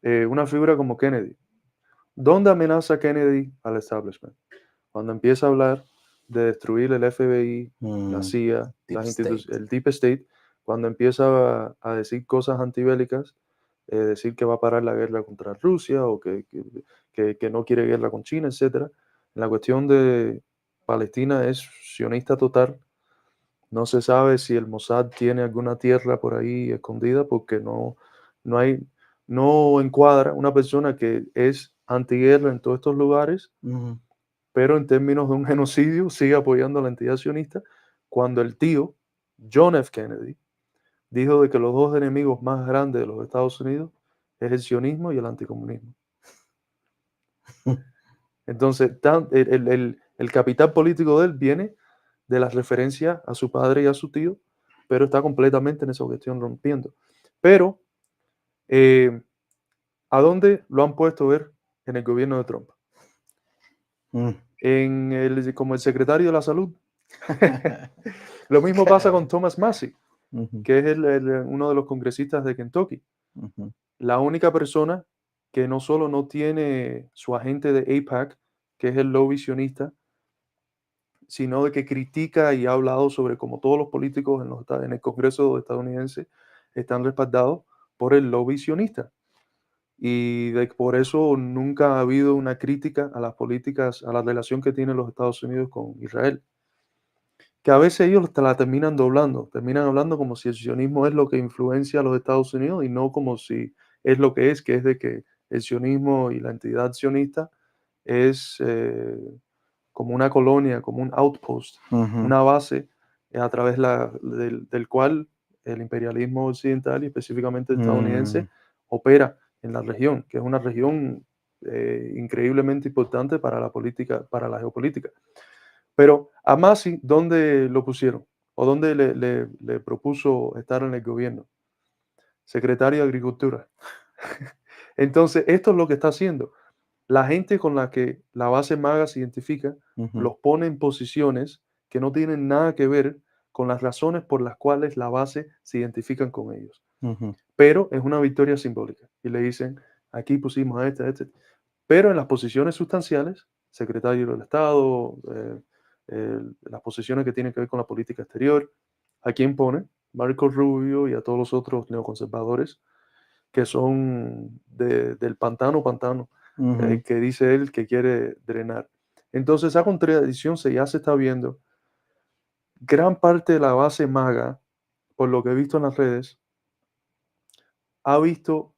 una figura como Kennedy. ¿Dónde amenaza Kennedy al establishment? Cuando empieza a hablar de destruir el FBI, la Mm, CIA, Deep State. el Deep State, cuando empieza a decir cosas antibélicas, decir que va a parar la guerra contra Rusia o que no quiere guerra con China, etcétera. La cuestión de Palestina es sionista total. No se sabe si el Mossad tiene alguna tierra por ahí escondida porque no hay, no encuadra una persona que es antiguerra en todos estos lugares, Ujú. pero en términos de un genocidio sigue apoyando a la entidad sionista, cuando el tío, John F. Kennedy, dijo de que los dos enemigos más grandes de los Estados Unidos es el sionismo y el anticomunismo. Entonces, el capital político de él viene de la referencia a su padre y a su tío, pero está completamente en esa cuestión rompiendo. Pero, eh, ¿a dónde lo han puesto a ver en el gobierno de Trump? Mm. Como el secretario de la salud. Lo mismo pasa con Caray. Thomas Massie, Ujú, que es uno de los congresistas de Kentucky. ujú, La única persona que no solo no tiene su agente de AIPAC, que es el lobby sionista, sino de que critica y ha hablado sobre cómo todos los políticos en el Congreso estadounidense están respaldados por el lobby sionista. Y por eso nunca ha habido una crítica a las políticas, a la relación que tienen los Estados Unidos con Israel, que a veces ellos la terminan doblando, terminan hablando como si el sionismo es lo que influencia a los Estados Unidos y no como si es lo que es de que el sionismo y la entidad sionista es como una colonia, como un outpost, ujú. una base a través del cual el imperialismo occidental y específicamente Mm, estadounidense opera en la región, que es una región increíblemente importante para la política, para la geopolítica. Pero a Masi, ¿dónde lo pusieron? ¿O dónde le propuso estar en el gobierno? Secretario de Agricultura. Entonces, esto es lo que está haciendo. La gente con la que la base MAGA se identifica, los pone en posiciones que no tienen nada que ver con las razones por las cuales la base se identifican con ellos. Pero es una victoria simbólica. Y le dicen, aquí pusimos a este. Pero en las posiciones sustanciales, secretario del Estado, las posiciones que tienen que ver con la política exterior, ¿a quién pone? Marco Rubio y a todos los otros neoconservadores que son del pantano, que dice él que quiere drenar. Entonces esa contradicción ya se está viendo. Gran parte de la base MAGA, por lo que he visto en las redes, ha visto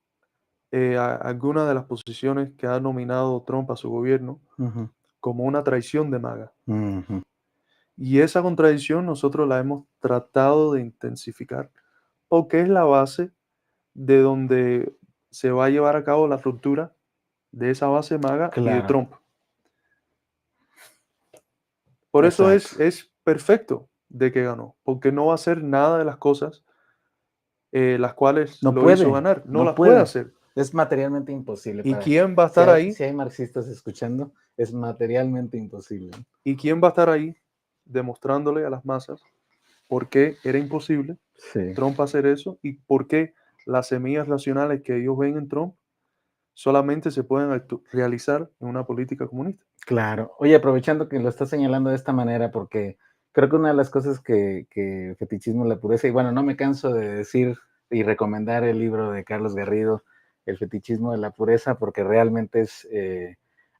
algunas de las posiciones que ha nominado Trump a su gobierno como una traición de MAGA. Y esa contradicción nosotros la hemos tratado de intensificar porque es la base de donde se va a llevar a cabo la ruptura de esa base MAGA y de Claro. Trump. Por eso Exacto. es perfecto de que ganó, porque no va a hacer nada de las cosas las cuales No lo hizo puede, ganar. No no las puede puede. hacer. Es materialmente imposible ¿Y para quién va a estar ahí? si hay marxistas escuchando, es materialmente imposible. ¿Y quién va a estar ahí demostrándole a las masas por qué era imposible Sí. Trump hacer eso y por qué las semillas racionales que ellos ven en Trump solamente se pueden realizar en una política comunista? Claro. Oye, aprovechando que lo estás señalando de esta manera, porque creo que una de las cosas que Fetichismo la Pureza, y bueno, no me canso de decir y recomendar el libro de Carlos Garrido, El Fetichismo de la Pureza, porque realmente es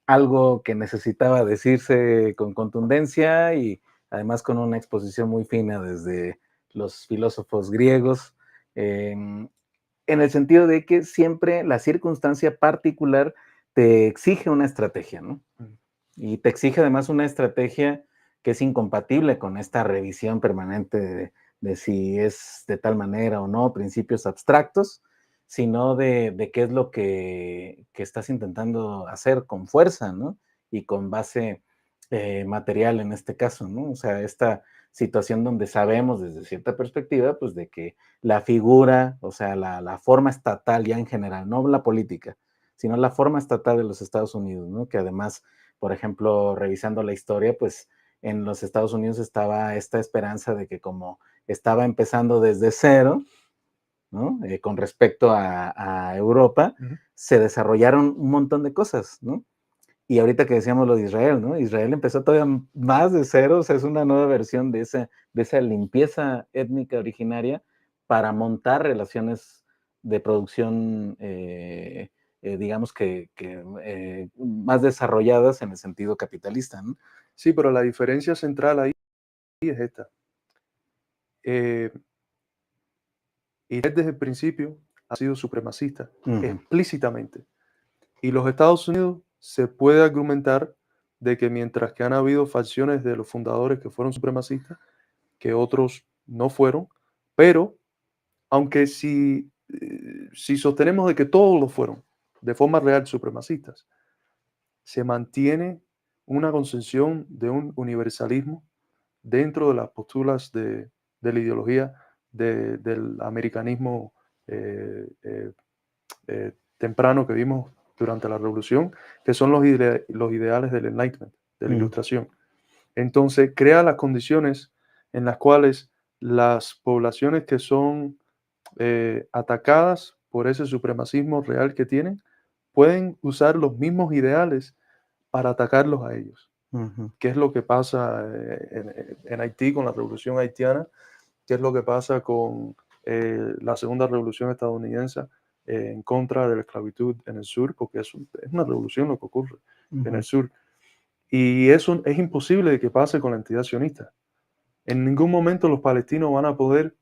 algo que necesitaba decirse con contundencia y además con una exposición muy fina desde los filósofos griegos, en el sentido de que siempre la circunstancia particular te exige una estrategia, ¿no? Y te exige además una estrategia que es incompatible con esta revisión permanente de si es de tal manera o no, principios abstractos, sino de qué es lo que estás intentando hacer con fuerza, ¿no? Y con base material en este caso, ¿no? O sea, esta situación donde sabemos desde cierta perspectiva, pues de que la figura, o sea, la forma estatal ya en general, no la política, sino la forma estatal de los Estados Unidos, ¿no? Que además, por ejemplo, revisando la historia, pues en los Estados Unidos estaba esta esperanza de que como estaba empezando desde cero, ¿no? Con respecto a Europa, se desarrollaron un montón de cosas, ¿no? Y ahorita que decíamos lo de Israel, ¿no? Israel empezó todavía más de cero, o sea, es una nueva versión de esa limpieza étnica originaria para montar relaciones de producción, digamos que más desarrolladas en el sentido capitalista, ¿no? Sí, pero la diferencia central ahí es esta. Israel desde el principio ha sido supremacista, explícitamente. Y los Estados Unidos se puede argumentar de que mientras que han habido facciones de los fundadores que fueron supremacistas, que otros no fueron, pero aunque si sostenemos de que todos lo fueron de forma real supremacistas, se mantiene una concepción de un universalismo dentro de las posturas de la ideología del americanismo temprano que vimos durante la revolución, que son los ideales del Enlightenment, de la Ilustración. Entonces, crea las condiciones en las cuales las poblaciones que son atacadas por ese supremacismo real que tienen, pueden usar los mismos ideales para atacarlos a ellos. ¿Qué es lo que pasa en Haití con la revolución haitiana? ¿Qué es lo que pasa con la segunda revolución estadounidense en contra de la esclavitud en el sur? Porque es una revolución lo que ocurre en el sur. Y eso es imposible de que pase con la entidad sionista. En ningún momento los palestinos van a poder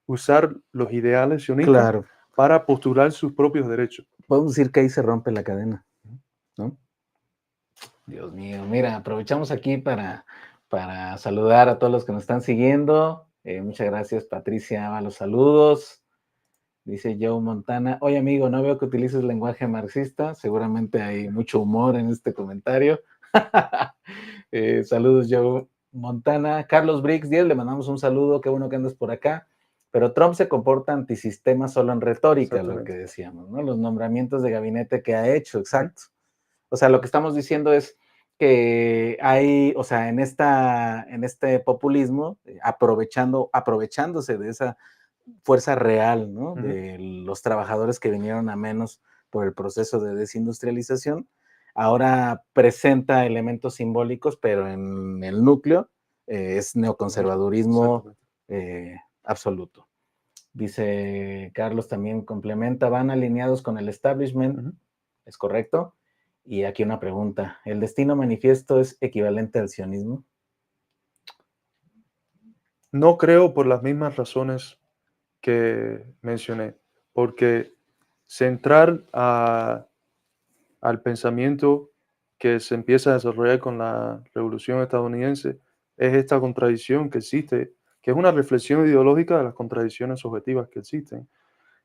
usar los ideales sionistas Claro. para postular sus propios derechos. Podemos decir que ahí se rompe la cadena, ¿no? Dios mío, mira, aprovechamos aquí para saludar a todos los que nos están siguiendo. Muchas gracias, Patricia, a los saludos. Dice Joe Montana, oye amigo, no veo que utilices lenguaje marxista, seguramente hay mucho humor en este comentario. Saludos Joe Montana. Carlos Briggs 10, le mandamos un saludo, qué bueno que andas por acá. Pero Trump se comporta antisistema solo en retórica, lo que decíamos, ¿no? Los nombramientos de gabinete que ha hecho, exacto. O sea, lo que estamos diciendo es que hay, o sea, en este populismo, aprovechándose de esa fuerza real, ¿no? De los trabajadores que vinieron a menos por el proceso de desindustrialización, ahora presenta elementos simbólicos, pero en el núcleo es neoconservadurismo absoluto. Dice Carlos, también complementa, van alineados con el establishment, ¿es correcto? Y aquí una pregunta, ¿el destino manifiesto es equivalente al sionismo? No creo por las mismas razones que mencioné, porque centrar al pensamiento que se empieza a desarrollar con la Revolución estadounidense es esta contradicción que existe, que es una reflexión ideológica de las contradicciones objetivas que existen,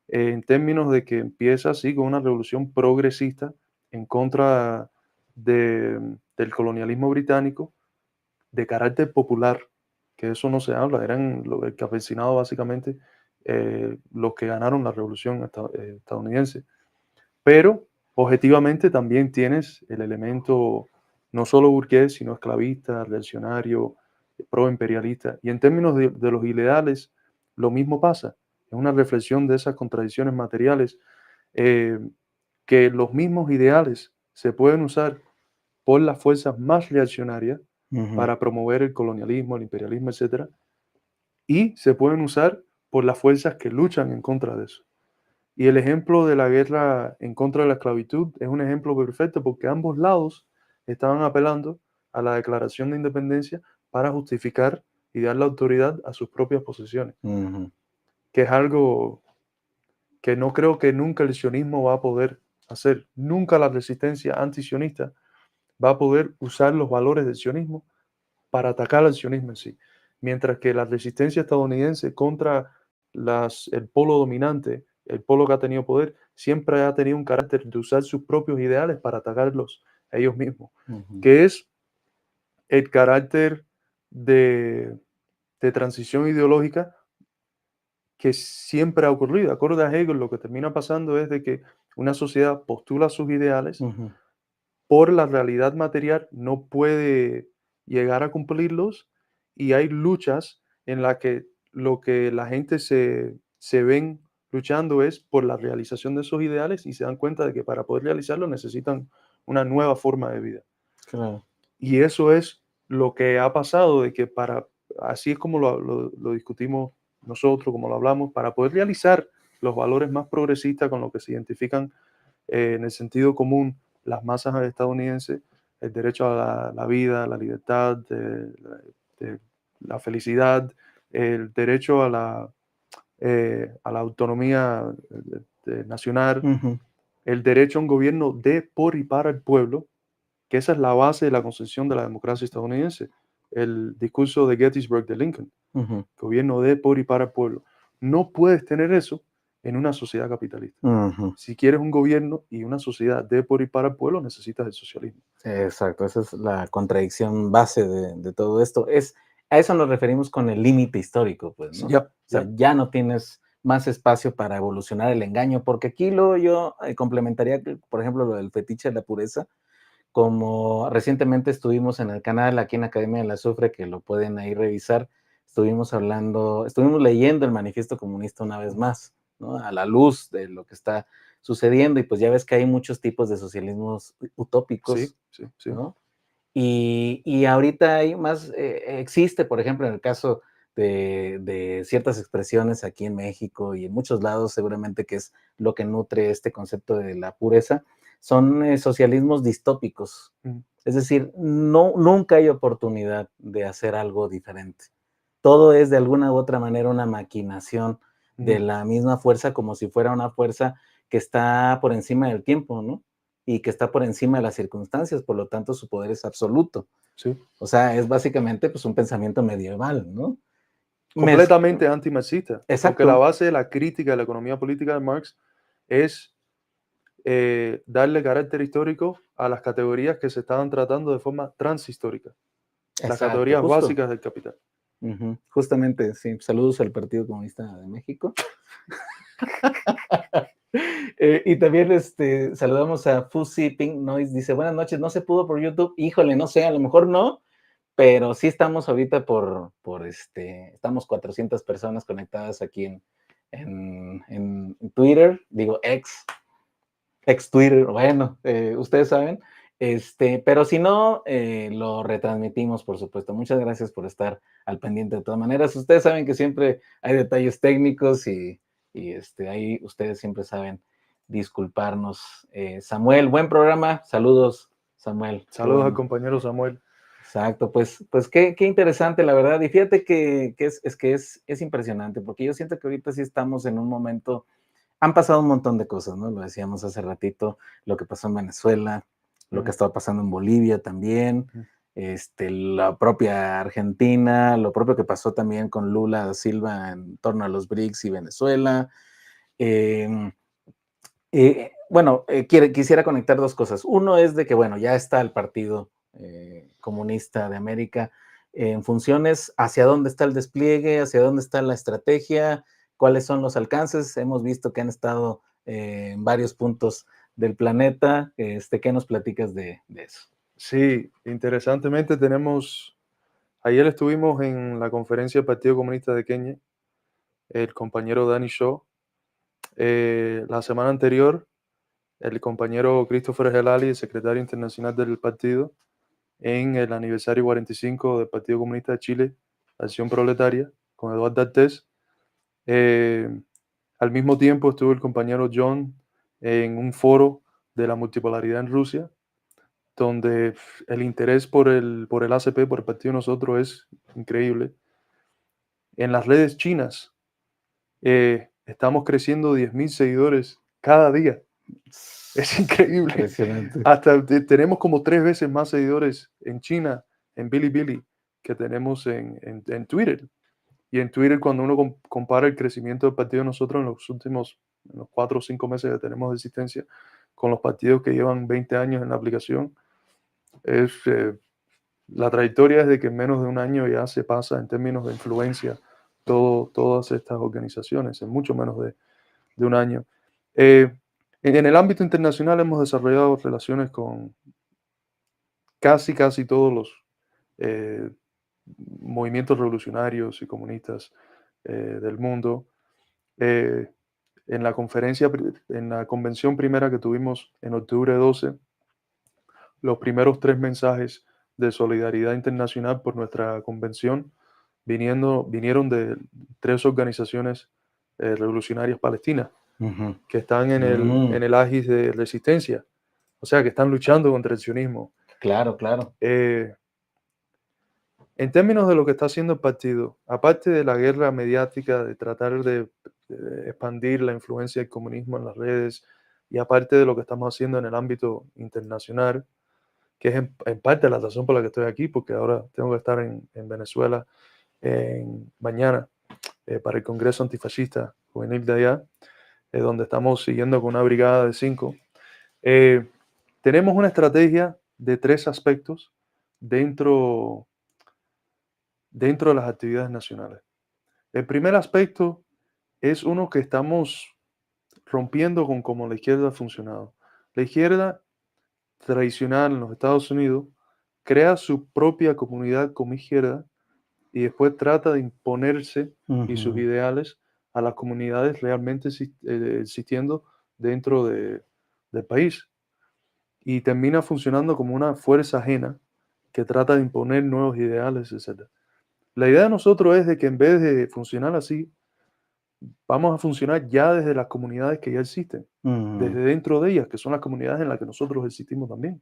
en términos de que empieza así con una revolución progresista en contra del colonialismo británico de carácter popular, que eso no se habla, eran el campesinado básicamente los que ganaron la revolución estadounidense. Pero objetivamente también tienes el elemento no solo burgués, sino esclavista, reaccionario, proimperialista. Y en términos de los ideales, lo mismo pasa. Es una reflexión de esas contradicciones materiales, eh, que los mismos ideales se pueden usar por las fuerzas más reaccionarias para promover el colonialismo, el imperialismo, etcétera, y se pueden usar por las fuerzas que luchan en contra de eso. Y el ejemplo de la guerra en contra de la esclavitud es un ejemplo perfecto porque ambos lados estaban apelando a la declaración de independencia para justificar y dar la autoridad a sus propias posesiones, que es algo que no creo que nunca el sionismo va a poder hacer. Nunca la resistencia antisionista va a poder usar los valores del sionismo para atacar al sionismo en sí. Mientras que la resistencia estadounidense contra el polo dominante, el polo que ha tenido poder, siempre ha tenido un carácter de usar sus propios ideales para atacarlos a ellos mismos, que es el carácter de transición ideológica que siempre ha ocurrido. Acorde a Hegel, lo que termina pasando es de que una sociedad postula sus ideales, por la realidad material no puede llegar a cumplirlos y hay luchas en las que lo que la gente se ven luchando es por la realización de esos ideales y se dan cuenta de que para poder realizarlo necesitan una nueva forma de vida. Claro. Y eso es lo que ha pasado, de que así es como lo discutimos nosotros, como lo hablamos, para poder realizar los valores más progresistas con los que se identifican en el sentido común las masas estadounidenses, el derecho a la vida, la libertad, de la felicidad, el derecho a la autonomía nacional, el derecho a un gobierno de, por y para el pueblo, que esa es la base de la concepción de la democracia estadounidense. El discurso de Gettysburg de Lincoln, gobierno de, por y para el pueblo. No puedes tener eso en una sociedad capitalista. Si quieres un gobierno y una sociedad de, por y para el pueblo, necesitas el socialismo. Exacto, esa es la contradicción base de todo esto. A eso nos referimos con el límite histórico, pues, ¿no? Ya, O sea, ya no tienes más espacio para evolucionar el engaño, porque aquí yo complementaría, por ejemplo, lo del fetiche de la pureza, como recientemente estuvimos en el canal, aquí en Academia del Azufre, que lo pueden ahí revisar, estuvimos leyendo el Manifiesto Comunista una vez más, ¿no? A la luz de lo que está sucediendo, y pues ya ves que hay muchos tipos de socialismos utópicos, sí. ¿no? Y ahorita hay más, existe, por ejemplo, en el caso de ciertas expresiones aquí en México y en muchos lados, seguramente que es lo que nutre este concepto de la pureza, son socialismos distópicos. Es decir, nunca hay oportunidad de hacer algo diferente. Todo es de alguna u otra manera una maquinación de la misma fuerza, como si fuera una fuerza que está por encima del tiempo, ¿no? Y que está por encima de las circunstancias, por lo tanto su poder es absoluto. Sí. O sea, es básicamente pues un pensamiento medieval, ¿no? completamente antimarxista. Exacto. Porque la base de la crítica de la economía política de Marx es darle carácter histórico a las categorías que se estaban tratando de forma transhistórica, las Exacto, categorías justo. básicas del capital. Justamente, sí. Saludos al Partido Comunista de México. Y también saludamos a Fusi Pink Noise. Dice, buenas noches, no se pudo por YouTube. Híjole, no sé, a lo mejor no, pero sí estamos ahorita estamos 400 personas conectadas aquí en Twitter, digo ex Twitter, bueno, ustedes saben. Pero si no, lo retransmitimos, por supuesto. Muchas gracias por estar al pendiente de todas maneras. Ustedes saben que siempre hay detalles técnicos y ahí ustedes siempre saben disculparnos. Samuel, buen programa. Saludos, Samuel. Saludos Bueno. al compañero Samuel. Exacto, pues qué interesante, la verdad. Y fíjate que es impresionante, porque yo siento que ahorita sí estamos en un momento. Han pasado un montón de cosas, ¿no? Lo decíamos hace ratito, lo que pasó en Venezuela, lo que estaba pasando en Bolivia también, la propia Argentina, lo propio que pasó también con Lula da Silva en torno a los BRICS y Venezuela. Bueno, quisiera conectar dos cosas. Uno es de que, bueno, ya está el Partido Comunista de América en funciones, hacia dónde está el despliegue, hacia dónde está la estrategia, cuáles son los alcances. Hemos visto que han estado en varios puntos del planeta. ¿Qué nos platicas de eso? Sí, interesantemente ayer estuvimos en la conferencia del Partido Comunista de Kenia, el compañero Danny Shaw. La semana anterior, el compañero Christopher Helali, el secretario internacional del partido, en el aniversario 45 del Partido Comunista de Chile, Acción Proletaria, con Eduardo Artés. Al mismo tiempo estuvo el compañero John en un foro de la multipolaridad en Rusia, donde el interés por el ACP, por el partido de nosotros, es increíble. En las redes chinas estamos creciendo 10.000 seguidores cada día. Es increíble. Impresionante. Hasta tenemos como 3 veces más seguidores en China, en Bilibili, que tenemos en Twitter. Y en Twitter, cuando uno compara el crecimiento del partido de nosotros en los últimos 4 o 5 meses que tenemos de existencia, con los partidos que llevan 20 años en la aplicación, la trayectoria es de que en menos de un año ya se pasa en términos de influencia todas estas organizaciones, en mucho menos de un año. En el ámbito internacional hemos desarrollado relaciones con casi todos los movimientos revolucionarios y comunistas del mundo. En la convención primera que tuvimos en octubre 12, los primeros 3 mensajes de solidaridad internacional por nuestra convención vinieron de 3 organizaciones revolucionarias palestinas que están en el Agis de resistencia, o sea, que están luchando contra el sionismo. Claro. En términos de lo que está haciendo el partido, aparte de la guerra mediática, de tratar de expandir la influencia del comunismo en las redes, y aparte de lo que estamos haciendo en el ámbito internacional, que es en parte la razón por la que estoy aquí, porque ahora tengo que estar en Venezuela mañana para el Congreso Antifascista Juvenil de allá, donde estamos siguiendo con una brigada de 5. Tenemos una estrategia de 3 aspectos dentro de las actividades nacionales. El primer aspecto es uno que estamos rompiendo con cómo la izquierda ha funcionado. La izquierda tradicional en los Estados Unidos crea su propia comunidad como izquierda y después trata de imponerse y sus ideales a las comunidades realmente existiendo dentro del país. Y termina funcionando como una fuerza ajena que trata de imponer nuevos ideales, etc. La idea de nosotros es de que en vez de funcionar así, vamos a funcionar ya desde las comunidades que ya existen, desde dentro de ellas, que son las comunidades en las que nosotros existimos también.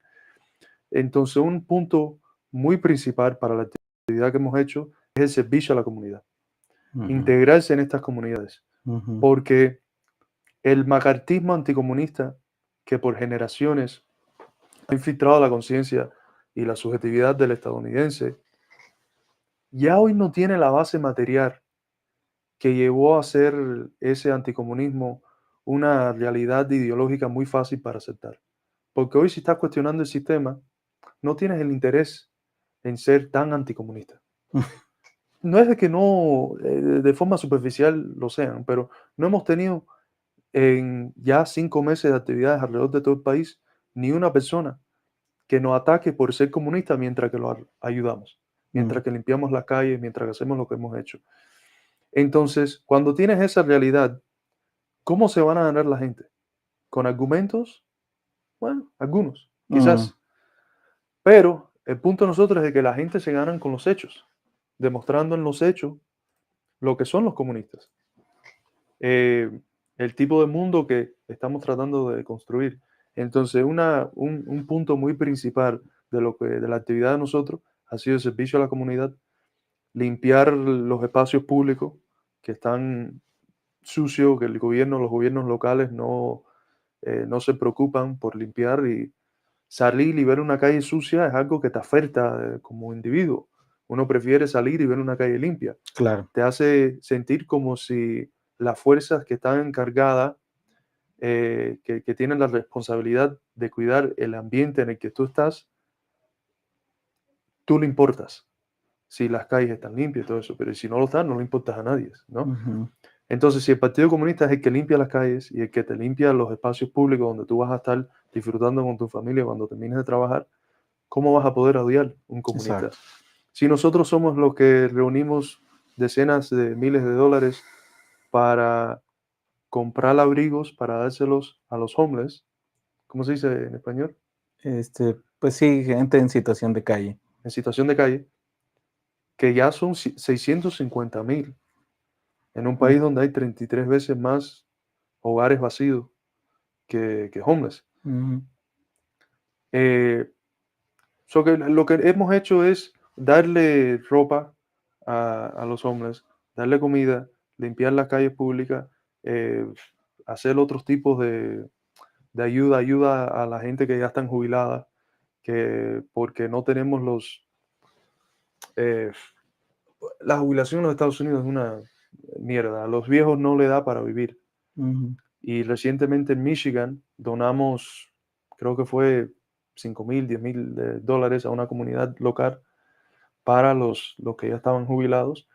Entonces, un punto muy principal para la actividad que hemos hecho es el servicio a la comunidad. Integrarse en estas comunidades. Porque el macartismo anticomunista que por generaciones ha infiltrado la conciencia y la subjetividad del estadounidense, ya hoy no tiene la base material que llevó a hacer ese anticomunismo una realidad ideológica muy fácil para aceptar. Porque hoy si estás cuestionando el sistema, no tienes el interés en ser tan anticomunista. No es de que no, de forma superficial lo sean, pero no hemos tenido en ya 5 meses de actividades alrededor de todo el país ni una persona que nos ataque por ser comunista mientras que lo ayudamos, Mm, mientras que limpiamos las calles, mientras que hacemos lo que hemos hecho. Entonces, cuando tienes esa realidad, ¿cómo se van a ganar la gente? ¿Con argumentos? Bueno, algunos, mm, quizás. Pero el punto de nosotros es de que la gente se ganan con los hechos, demostrando en los hechos lo que son los comunistas. eh, el tipo de mundo que estamos tratando de construir. Entonces, un punto muy principal de la actividad de nosotros ha sido el servicio a la comunidad, limpiar los espacios públicos que están sucios, que los gobiernos locales no se preocupan por limpiar, y salir y ver una calle sucia es algo que te afecta como individuo. Uno prefiere salir y ver una calle limpia. claro. Te hace sentir como si las fuerzas que están encargadas, que tienen la responsabilidad de cuidar el ambiente en el que tú estás, tú le importas si las calles están limpias y todo eso, pero si no lo están, no le importas a nadie, ¿no? Ujú, Entonces, si el Partido Comunista es el que limpia las calles y el que te limpia los espacios públicos donde tú vas a estar disfrutando con tu familia cuando termines de trabajar, ¿cómo vas a poder odiar un comunista? exacto. Si nosotros somos los que reunimos decenas de miles de dólares para comprar abrigos para dárselos a los homeless, ¿cómo se dice en español? Pues sí, gente en situación de calle. En situación de calle, que ya son 650,000 en un Mm, país donde hay 33 veces más hogares vacíos que homeless. ujú, Eh, que lo que hemos hecho es darle ropa a los homeless, darle comida, limpiar las calles públicas, eh, hacer otros tipos de ayuda a la gente que ya están jubiladas, que porque no tenemos eh, la jubilación en los Estados Unidos es una mierda. A los viejos no le da para vivir. ujú, Y recientemente en Michigan donamos, creo que fue 5,000, 10,000 dólares a una comunidad local para los que ya estaban jubilados.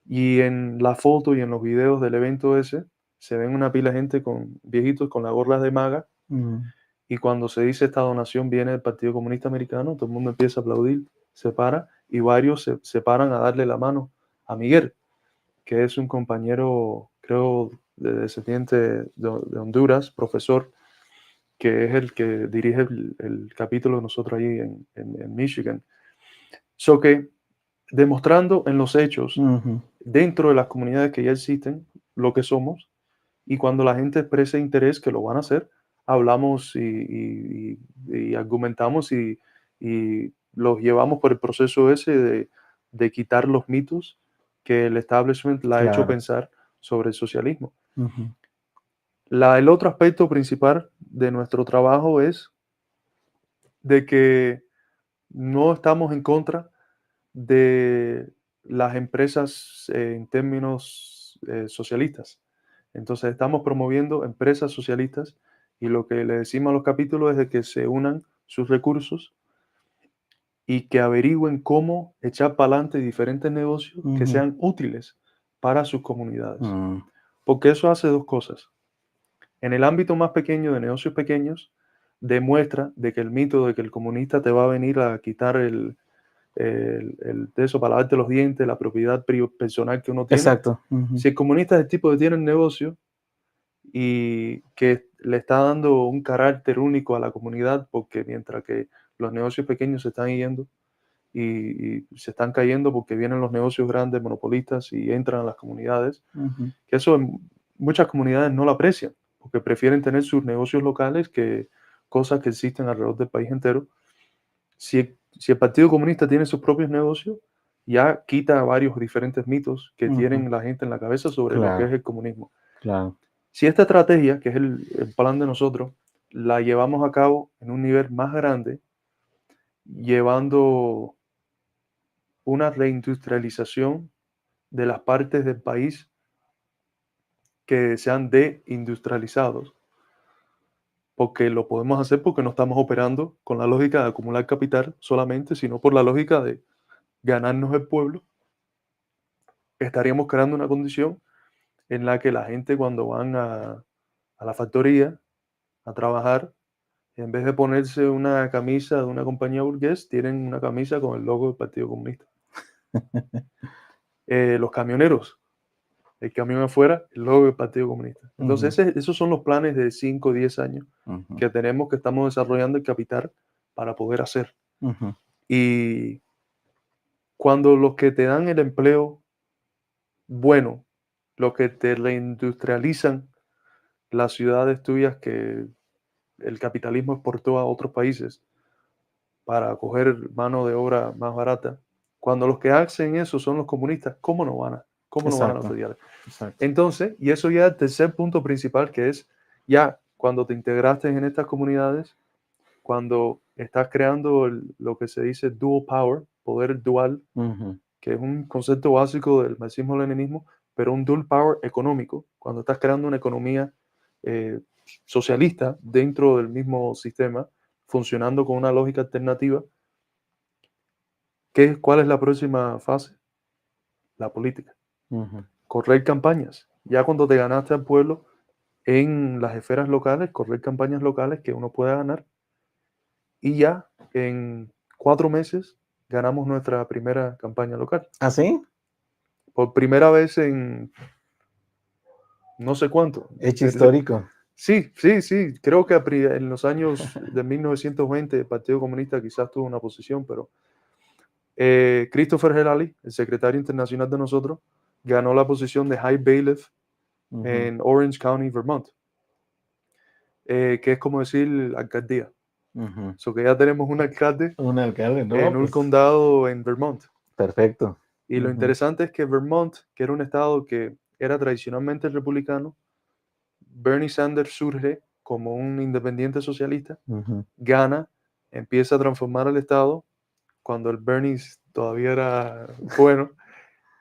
Y en la foto y en los videos del evento ese, se ven una pila de gente con viejitos con las gorras de maga. ujú. Y cuando se dice esta donación viene del Partido Comunista Americano, todo el mundo empieza a aplaudir, se para y varios se paran a darle la mano a Miguel, que es un compañero, creo, de descendiente de Honduras, profesor, que es el que dirige el capítulo de nosotros allí en Michigan. So que demostrando en los hechos, Ujú, dentro de las comunidades que ya existen, lo que somos, y cuando la gente expresa interés, que lo van a hacer, hablamos y argumentamos y los llevamos por el proceso ese de quitar los mitos que el establishment le ha hecho claro. pensar sobre el socialismo. Ujú, El otro aspecto principal de nuestro trabajo es de que no estamos en contra de las empresas en términos socialistas. Entonces estamos promoviendo empresas socialistas y lo que le decimos a los capítulos es de que se unan sus recursos y que averigüen cómo echar para adelante diferentes negocios que ujú, sean útiles para sus comunidades. mm, Porque eso hace dos cosas. En el ámbito más pequeño de negocios pequeños, demuestra de que el mito de que el comunista te va a venir a quitar de eso para lavarte los dientes, la propiedad personal que uno tiene. exacto. Ujú, Si el comunista es el tipo que tiene el negocio y que le está dando un carácter único a la comunidad, porque mientras que los negocios pequeños se están yendo y se están cayendo porque vienen los negocios grandes, monopolistas, y entran a las comunidades, ujú, que eso en muchas comunidades no lo aprecian, porque prefieren tener sus negocios locales que cosas que existen alrededor del país entero. Si el Partido Comunista tiene sus propios negocios, ya quita varios diferentes mitos que ujú, tienen la gente en la cabeza sobre lo que es claro, el comunismo. claro. Si esta estrategia, que es el plan de nosotros, la llevamos a cabo en un nivel más grande, llevando una reindustrialización de las partes del país que sean deindustrializados, porque lo podemos hacer porque no estamos operando con la lógica de acumular capital solamente, sino por la lógica de ganarnos el pueblo. Estaríamos creando una condición en la que la gente cuando van a la factoría a trabajar, en vez de ponerse una camisa de una compañía burgués, tienen una camisa con el logo del Partido Comunista. Los camioneros, el camión afuera, el logo del Partido Comunista. Entonces, esos son los planes de 5 o 10 años que tenemos, que estamos desarrollando el capital para poder hacer. Y cuando los que te dan el empleo bueno, los que te reindustrializan las ciudades tuyas que el capitalismo exportó a otros países para coger mano de obra más barata, cuando los que hacen eso son los comunistas, ¿cómo no van a Exacto. odiar? Exacto. Entonces, y eso ya es el tercer punto principal, que es ya cuando te integraste en estas comunidades, cuando estás creando lo que se dice dual power, poder dual, que es un concepto básico del marxismo-leninismo, pero un dual power económico, cuando estás creando una economía socialista dentro del mismo sistema, funcionando con una lógica alternativa. ¿Cuál es la próxima fase? La política. Correr campañas. Ya cuando te ganaste al pueblo en las esferas locales, correr campañas locales que uno pueda ganar. Y ya en 4 meses ganamos nuestra primera campaña local. ¿Ah, sí? Por primera vez en no sé cuánto. Hecho histórico. Sí, sí, sí. Creo que en los años de 1920 el Partido Comunista quizás tuvo una posición, pero Christopher Helali, el secretario internacional de nosotros, ganó la posición de High Bailiff en Orange County, Vermont, que es como decir alcaldía. So que ya tenemos un alcalde Un alcalde, ¿no? en un Pues, condado en Vermont. perfecto. Y lo interesante es que Vermont, que era un estado que era tradicionalmente republicano, Bernie Sanders surge como un independiente socialista, gana, empieza a transformar el estado cuando el Bernie todavía era bueno,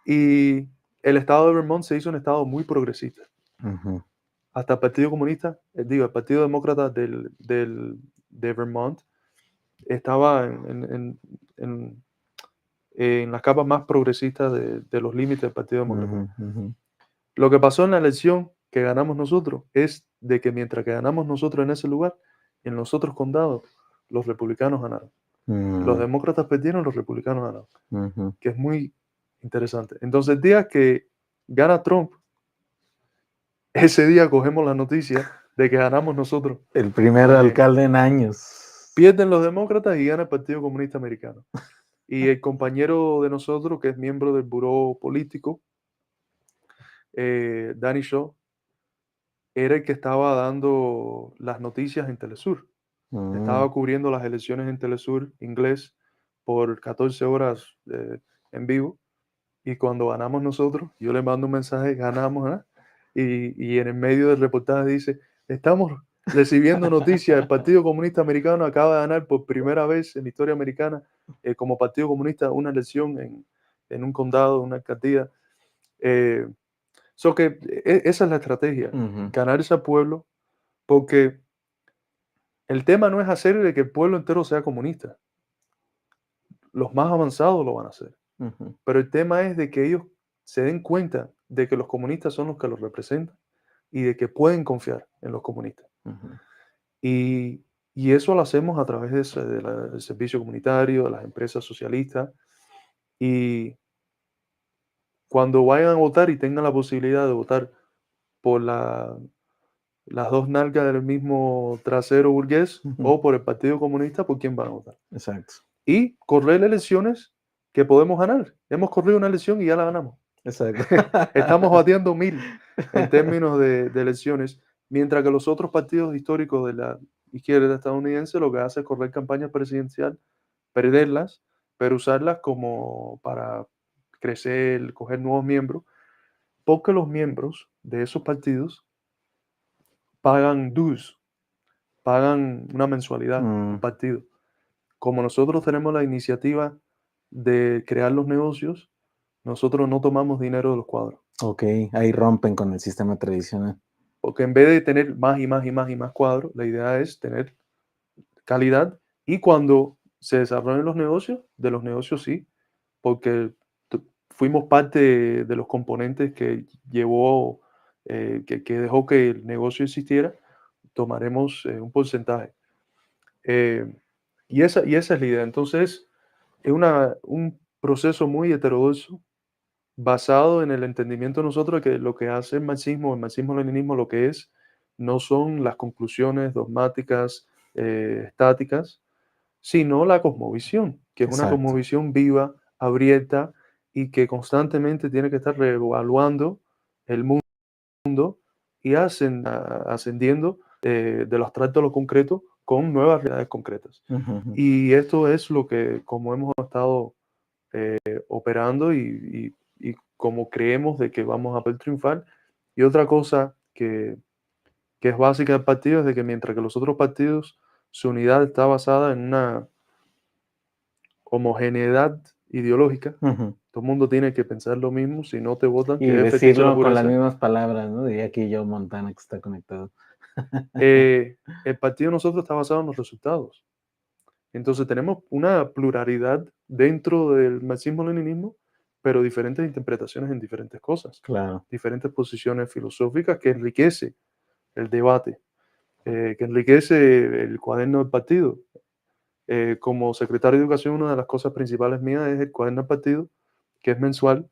y el estado de Vermont se hizo un estado muy progresista. Hasta el Partido Comunista, el Partido Demócrata de Vermont estaba en las capas más progresistas de los límites del Partido Demócrata. Lo que pasó en la elección que ganamos nosotros es de que mientras que ganamos nosotros en ese lugar, en los otros condados, los republicanos ganaron. Los demócratas perdieron, los republicanos ganaron. Que es muy interesante. Entonces, el día que gana Trump, ese día cogemos la noticia de que ganamos nosotros. El primer alcalde en años. Pierden los demócratas y gana el Partido Comunista Americano. Y el compañero de nosotros, que es miembro del buró político, Danny Shaw, era el que estaba dando las noticias en Telesur. Estaba cubriendo las elecciones en Telesur inglés por 14 horas en vivo. Y cuando ganamos nosotros, yo le mando un mensaje, ganamos, ¿eh? Y en el medio del reportaje dice, estamos recibiendo noticias, el Partido Comunista Americano acaba de ganar por primera vez en la historia americana como Partido Comunista una elección en un condado, una alcaldía. Esa es la estrategia, ganarse al pueblo, porque el tema no es hacer de que el pueblo entero sea comunista. Los más avanzados lo van a hacer. Pero el tema es de que ellos se den cuenta de que los comunistas son los que los representan y de que pueden confiar en los comunistas. Y eso lo hacemos a través del servicio comunitario, de las empresas socialistas. Y cuando vayan a votar y tengan la posibilidad de votar por las dos nalgas del mismo trasero burgués o por el Partido Comunista, ¿por quién van a votar? Exacto. Y correr elecciones que podemos ganar. Hemos corrido una elección y ya la ganamos. Exacto. Estamos batiendo 1000 en términos de elecciones, mientras que los otros partidos históricos de la izquierda estadounidense lo que hacen es correr campañas presidencial, perderlas, pero usarlas como para crecer, coger nuevos miembros, porque los miembros de esos partidos pagan dues, pagan una mensualidad al partido. Como nosotros tenemos la iniciativa de crear los negocios, nosotros no tomamos dinero de los cuadros. Ok, ahí rompen con el sistema tradicional. Porque en vez de tener más y más y más y más cuadros, la idea es tener calidad y cuando se desarrollen los negocios, de los negocios sí, porque fuimos parte de los componentes que llevó, que dejó que el negocio existiera, tomaremos un porcentaje. Eh, y esa es la idea. Entonces, es un proceso muy heterodoxo basado en el entendimiento de nosotros de que lo que hace el marxismo-leninismo, lo que es, no son las conclusiones dogmáticas, estáticas, sino la cosmovisión, que es una Exacto. cosmovisión viva, abierta y que constantemente tiene que estar reevaluando el mundo y ascendiendo de lo abstracto a lo concreto con nuevas realidades concretas. Ujú, ujú. Y esto es lo que, como hemos estado operando y como creemos de que vamos a poder triunfar. Y otra cosa que es básica del partido es de que mientras que los otros partidos, su unidad está basada en una homogeneidad ideológica, Ujú. todo el mundo tiene que pensar lo mismo, si no te votan, Y que es fetiche a la decirlo con las pureza. mismas palabras, ¿no? Diría aquí Joe Montana que está conectado. El partido de nosotros está basado en los resultados. Entonces tenemos una pluralidad dentro del marxismo-leninismo, pero diferentes interpretaciones en diferentes cosas, Claro. diferentes posiciones filosóficas que enriquece el debate, que enriquece el cuaderno del partido. Como secretario de Educación, una de las cosas principales mías es el cuaderno del partido, que es mensual,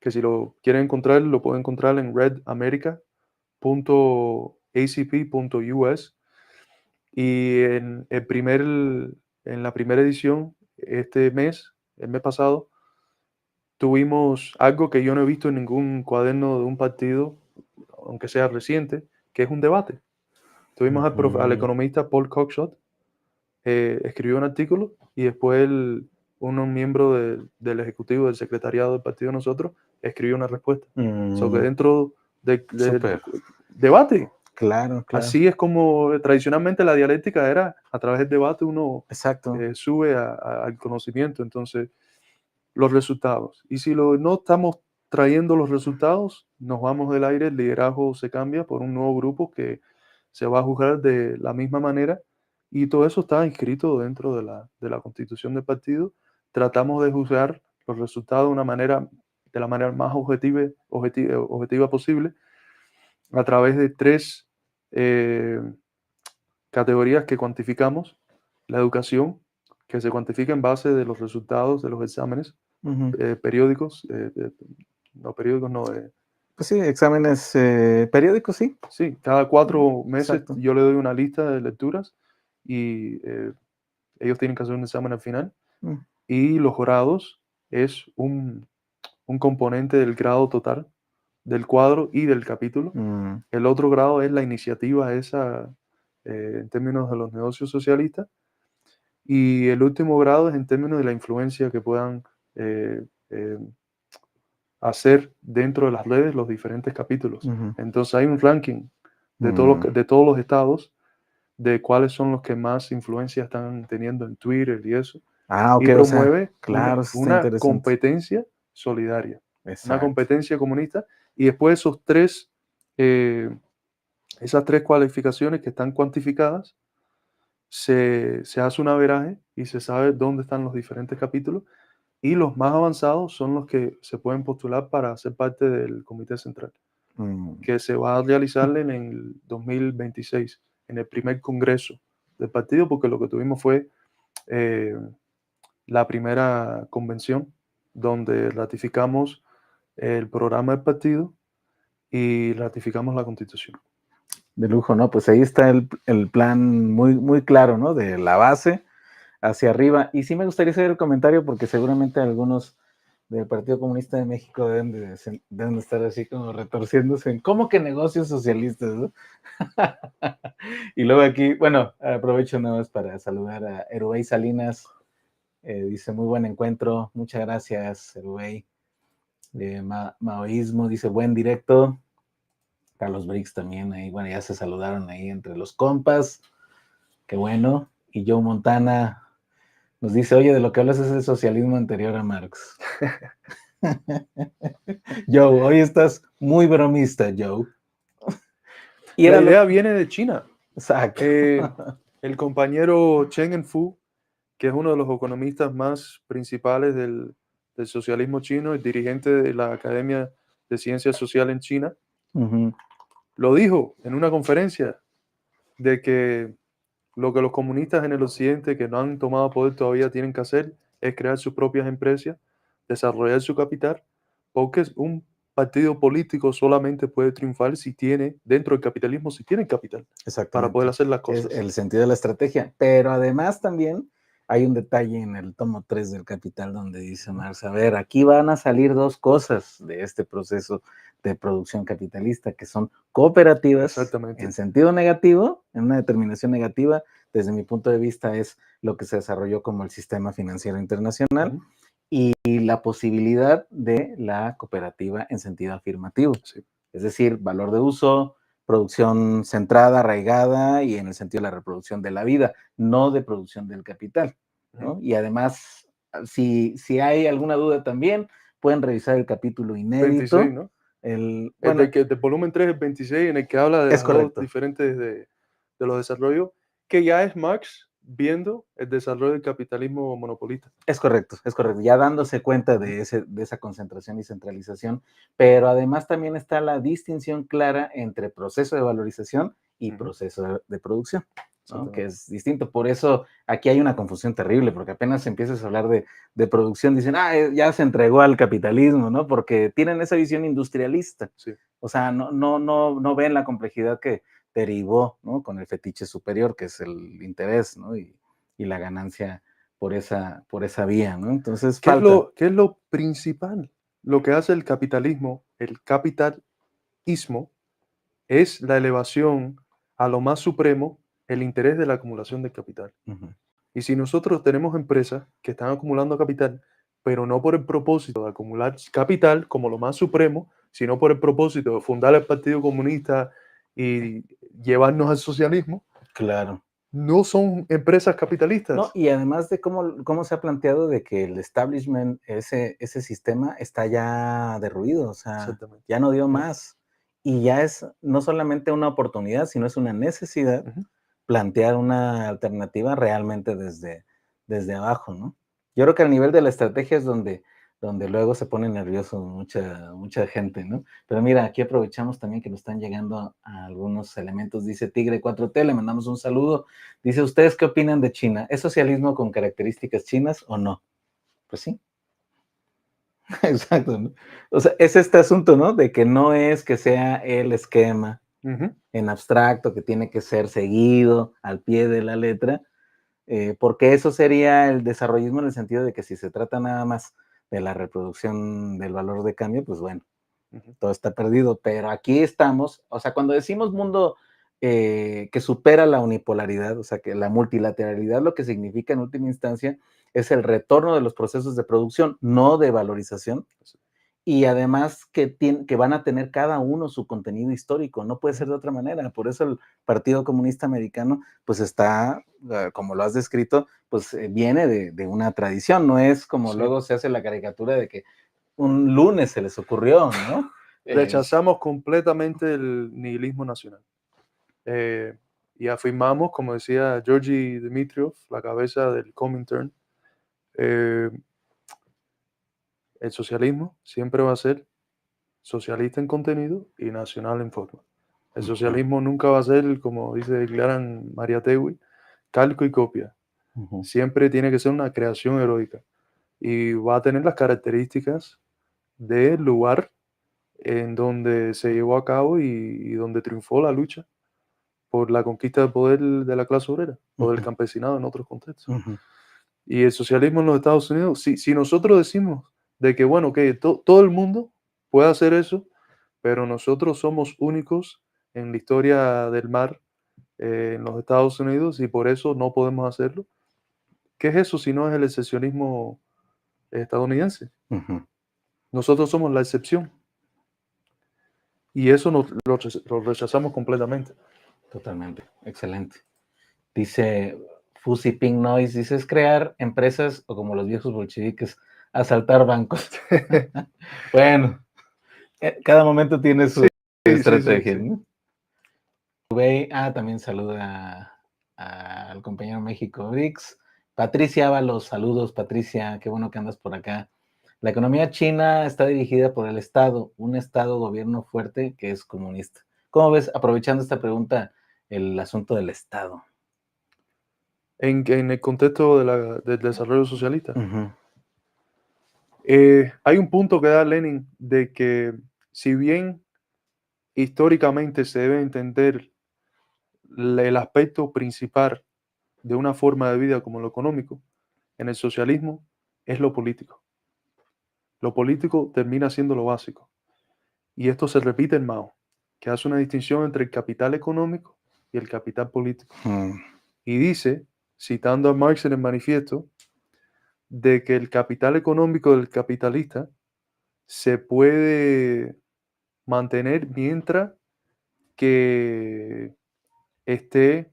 que si lo quieren encontrar, lo pueden encontrar en redamerica.acp.us. Y en la primera edición, el mes pasado, tuvimos algo que yo no he visto en ningún cuaderno de un partido, aunque sea reciente, que es un debate. Tuvimos al Ujú. economista Paul Cockshott, escribió un artículo y después un miembro del ejecutivo, del secretariado del partido de nosotros, escribió una respuesta. So que Mm, dentro del súper. debate, Claro, claro. así es como tradicionalmente la dialéctica era, a través del debate uno Exacto. sube al conocimiento, entonces los resultados. Y si no estamos trayendo los resultados, nos vamos del aire, el liderazgo se cambia por un nuevo grupo que se va a juzgar de la misma manera y todo eso está inscrito dentro de la constitución del partido. Tratamos de juzgar los resultados de la manera más objetiva posible a través de tres eh, categorías que cuantificamos. La educación, que se cuantifica en base de los resultados de los exámenes Ujú. periódicos, no periódicos, no, Pues sí, exámenes periódicos, sí. sí, cada 4 meses Exacto. yo le doy una lista de lecturas y ellos tienen que hacer un examen al final. Mm, Y los grados es un componente del grado total del cuadro y del capítulo. mm, El otro grado es la iniciativa esa en términos de los negocios socialistas. Y el último grado es en términos de la influencia que puedan eh, eh, hacer dentro de las redes los diferentes capítulos. ujú, Entonces hay un ranking mm. de todos los estados de cuáles son los que más influencia están teniendo en Twitter y eso. Ah, Y ok, o sea, promueve claro, eso está una interesante. competencia solidaria, una Exacto. competencia comunista. Y después eh, esas tres cualificaciones que están cuantificadas, se hace un averaje y se sabe dónde están los diferentes capítulos y los más avanzados son los que se pueden postular para ser parte del Comité Central, Mm, que se va a realizar en el 2026, en el primer congreso del partido, porque lo que tuvimos fue eh, la primera convención donde ratificamos el programa del partido y ratificamos la constitución. de lujo, ¿no? Pues ahí está el plan muy, muy claro, ¿no? De la base hacia arriba. Y sí me gustaría hacer el comentario porque seguramente algunos del Partido Comunista de México deben de estar así como retorciéndose en cómo que negocios socialistas, ¿no? Y luego aquí, bueno, aprovecho nada más para saludar a Erubey Salinas. Dice, muy buen encuentro, muchas gracias, Erubey. Maoísmo dice, buen directo. Carlos Briggs también ahí, bueno, ya se saludaron ahí entre los compas, qué bueno. Y Joe Montana Nos dice, oye, de lo que hablas es el socialismo anterior a Marx. Joe, hoy estás muy bromista, Joe. Y La era idea viene de China. Exacto. El compañero Chen Enfu, que es uno de los economistas más principales del socialismo chino, el dirigente de la Academia de Ciencias Sociales en China, Ujú, lo dijo en una conferencia de que lo que los comunistas en el occidente que no han tomado poder todavía tienen que hacer es crear sus propias empresas, desarrollar su capital, porque un partido político solamente puede triunfar si tiene, dentro del capitalismo, si tiene capital para poder exactamente. hacer las Es cosas. el sentido de la estrategia. Pero además también hay un detalle en el tomo 3 del Capital donde dice Marx, a ver, aquí van a salir dos cosas de este proceso de producción capitalista, que son cooperativas Exactamente. en sentido negativo, en una determinación negativa, desde mi punto de vista es lo que se desarrolló como el sistema financiero internacional, Ujú. y la posibilidad de la cooperativa en sentido afirmativo. Sí. Es decir, valor de uso, producción centrada, arraigada y en el sentido de la reproducción de la vida, no de producción del capital, ¿no? Ujú. Y además, si hay alguna duda también, pueden revisar el capítulo 26, inédito. ¿no? Bueno, Del volumen 3 es 26, en el que habla de es las dos correcto. diferentes de los desarrollos, que ya es Marx viendo el desarrollo del capitalismo monopolista. Es correcto, es correcto. Ya dándose cuenta Ujú. de esa concentración y centralización, pero además también está la distinción clara entre proceso de valorización y Ujú. proceso de producción, ¿no? Que Exactamente. es distinto. Por eso aquí hay una confusión terrible, porque apenas empiezas a hablar de producción, dicen, ya se entregó al capitalismo, ¿no? Porque tienen esa visión industrialista. Sí. O sea, no ven la complejidad que derivó, ¿no? Con el fetiche superior, que es el interés, ¿no? Y la ganancia por esa vía, ¿no? Entonces falta. Qué es lo principal? Lo que hace el capitalismo, es la elevación a lo más supremo, el interés de la acumulación de capital. Ujú, Y si nosotros tenemos empresas que están acumulando capital, pero no por el propósito de acumular capital como lo más supremo, sino por el propósito de fundar el Partido Comunista y llevarnos al socialismo, claro. no son empresas No, capitalistas. y además de cómo se ha planteado de que el establishment, ese sistema está ya derruido, o sea, Exactamente. ya no dio Ujú, más. Y ya es no solamente una oportunidad, sino es una necesidad ujú. plantear una alternativa realmente desde abajo, ¿no? Yo creo que al nivel de la estrategia es donde luego se pone nervioso mucha gente, ¿no? Pero mira, aquí aprovechamos también que nos están llegando a algunos elementos. Dice Tigre 4T, le mandamos un saludo. Dice, ¿ustedes qué opinan de China? ¿Es socialismo con características chinas o no? Pues sí, exacto, ¿no? O sea, es este asunto, ¿no? De que no es que sea el esquema Ujú. en abstracto que tiene que ser seguido al pie de la letra, porque eso sería el desarrollismo en el sentido de que si se trata nada más de la reproducción del valor de cambio, pues bueno, Ujú. todo está perdido, pero aquí estamos, o sea, cuando decimos mundo que supera la unipolaridad, o sea, que la multilateralidad lo que significa en última instancia es el retorno de los procesos de producción, no de valorización, y además que van a tener cada uno su contenido histórico, no puede Ujú. ser de otra manera. Por eso el Partido Comunista Americano, pues está, como lo has descrito, pues viene de una tradición, no es como Sí. luego se hace la caricatura de que un lunes se les ocurrió, ¿no? Rechazamos completamente el nihilismo nacional. Eh, y afirmamos, como decía Georgi Dimitrov, la cabeza del Comintern, eh, el socialismo siempre va a ser socialista en contenido y nacional en forma. El Ujú, socialismo nunca va a ser, como dice Claran Mariátegui, calco y copia. ujú, Siempre tiene que ser una creación heroica y va a tener las características del lugar en donde se llevó a cabo y donde triunfó la lucha por la conquista del poder de la clase obrera o del ujú, campesinado en otros contextos. ujú. Y el socialismo en los Estados Unidos, si nosotros decimos de que, bueno, que todo el mundo puede hacer eso, pero nosotros somos únicos en la historia del mar en los Estados Unidos y por eso no podemos hacerlo. ¿Qué es eso si no es el excepcionismo estadounidense? Ujú, Nosotros somos la excepción y eso lo rechazamos completamente. totalmente, excelente. Dice Fuzzy Pink Noise dice, es crear empresas o como los viejos bolcheviques, asaltar bancos. Bueno, cada momento tiene su estrategia, sí. ¿no? También saluda al compañero México Brix. Patricia Ábalos, saludos Patricia, qué bueno que andas por acá. La economía china está dirigida por el Estado, un Estado-gobierno fuerte que es comunista. ¿Cómo ves, aprovechando esta pregunta, el asunto del Estado? En el contexto del desarrollo socialista. Uh-huh. Hay un punto que da Lenin de que si bien históricamente se debe entender el aspecto principal de una forma de vida como lo económico, en el socialismo es lo político. Lo político termina siendo lo básico. Y esto se repite en Mao, que hace una distinción entre el capital económico y el capital político. Y dice, citando a Marx en el manifiesto, de que el capital económico del capitalista se puede mantener mientras que esté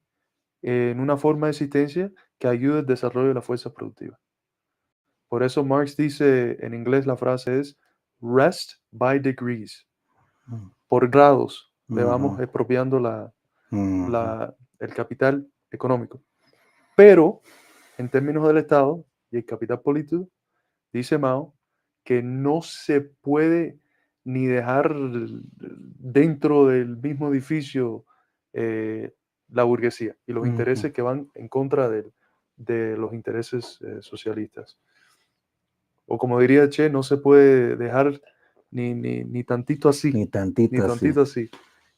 en una forma de existencia que ayude al desarrollo de las fuerzas productivas. Por eso Marx dice, en inglés la frase es rest by degrees. Por grados le vamos expropiando el capital económico. Pero en términos del Estado y el capital político, dice Mao que no se puede ni dejar dentro del mismo edificio la burguesía y los intereses que van en contra de los intereses socialistas. O como diría Che, no se puede dejar ni tantito así. Ni tantito así.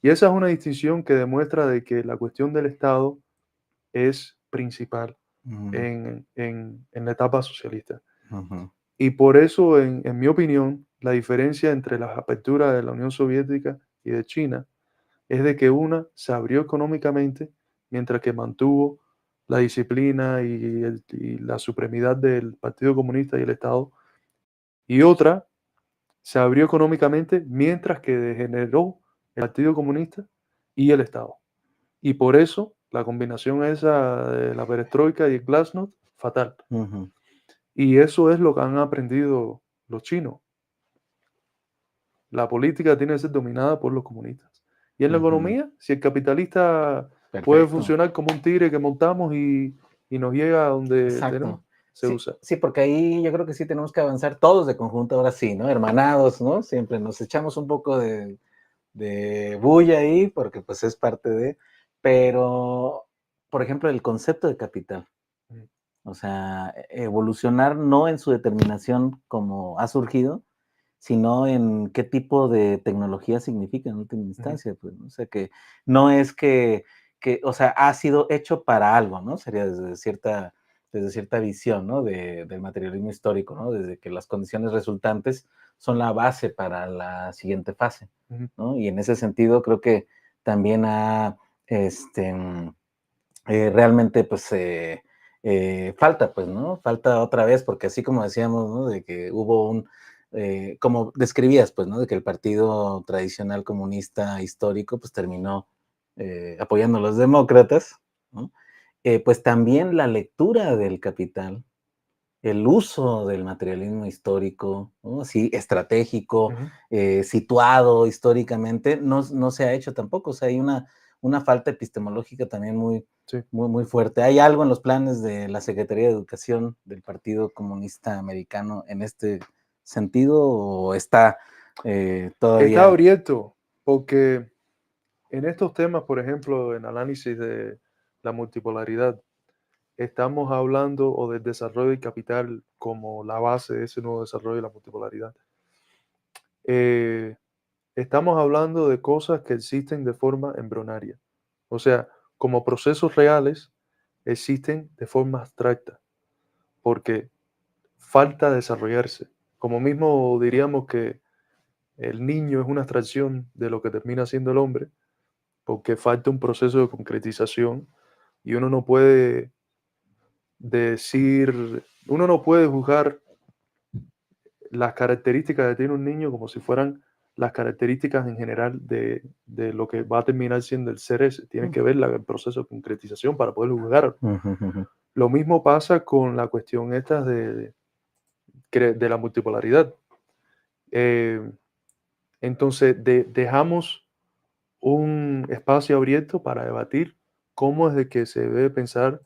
Y esa es una distinción que demuestra de que la cuestión del Estado es principal en la etapa socialista. Y por eso, en mi opinión, la diferencia entre las aperturas de la Unión Soviética y de China es de que una se abrió económicamente, mientras que mantuvo la disciplina y la supremidad del Partido Comunista y el Estado, y otra se abrió económicamente, mientras que degeneró el Partido Comunista y el Estado. Y por eso la combinación esa de la perestroika y el glasnost, fatal. Y eso es lo que han aprendido los chinos. La política tiene que ser dominada por los comunistas. Y en la economía, si el capitalista puede funcionar como un tigre que montamos y nos llega a donde tenemos, se usa. Sí, porque ahí yo creo que sí tenemos que avanzar todos de conjunto, ahora sí, ¿no? Hermanados, ¿no? Siempre nos echamos un poco de bulla ahí, porque pues es parte de, pero, por ejemplo, el concepto de capital, o sea, evolucionar no en su determinación como ha surgido, sino en qué tipo de tecnología significa en última instancia, pues, ¿no? O sea, que no es o sea, ha sido hecho para algo, ¿no? Sería desde cierta visión, ¿no? Del materialismo histórico, ¿no? Desde que las condiciones resultantes son la base para la siguiente fase, ¿no? Y en ese sentido creo que también ha, realmente, pues, falta, pues, ¿no? Falta otra vez, porque así como decíamos, ¿no? De que hubo como describías, pues, ¿no? De que el partido tradicional comunista histórico, pues, terminó apoyando a los demócratas, ¿no? Pues también la lectura del capital, el uso del materialismo histórico, ¿no? Sí, estratégico, situado históricamente, no se ha hecho tampoco. O sea, hay una falta epistemológica también muy fuerte. ¿Hay algo en los planes de la Secretaría de Educación del Partido Comunista Americano en este sentido o está todavía? Está abierto, porque en estos temas, por ejemplo, en análisis de la multipolaridad, estamos hablando o del desarrollo del capital como la base de ese nuevo desarrollo de la multipolaridad. Estamos hablando de cosas que existen de forma embrionaria. O sea, como procesos reales, existen de forma abstracta, porque falta desarrollarse. Como mismo diríamos que el niño es una abstracción de lo que termina siendo el hombre, porque falta un proceso de concretización y uno no puede juzgar las características que tiene un niño como si fueran las características en general de lo que va a terminar siendo el ser ese. Tiene que ver el proceso de concretización para poder juzgar. Lo mismo pasa con la cuestión esta de la multipolaridad. Eh, entonces, dejamos un espacio abierto para debatir cómo es de que se debe pensar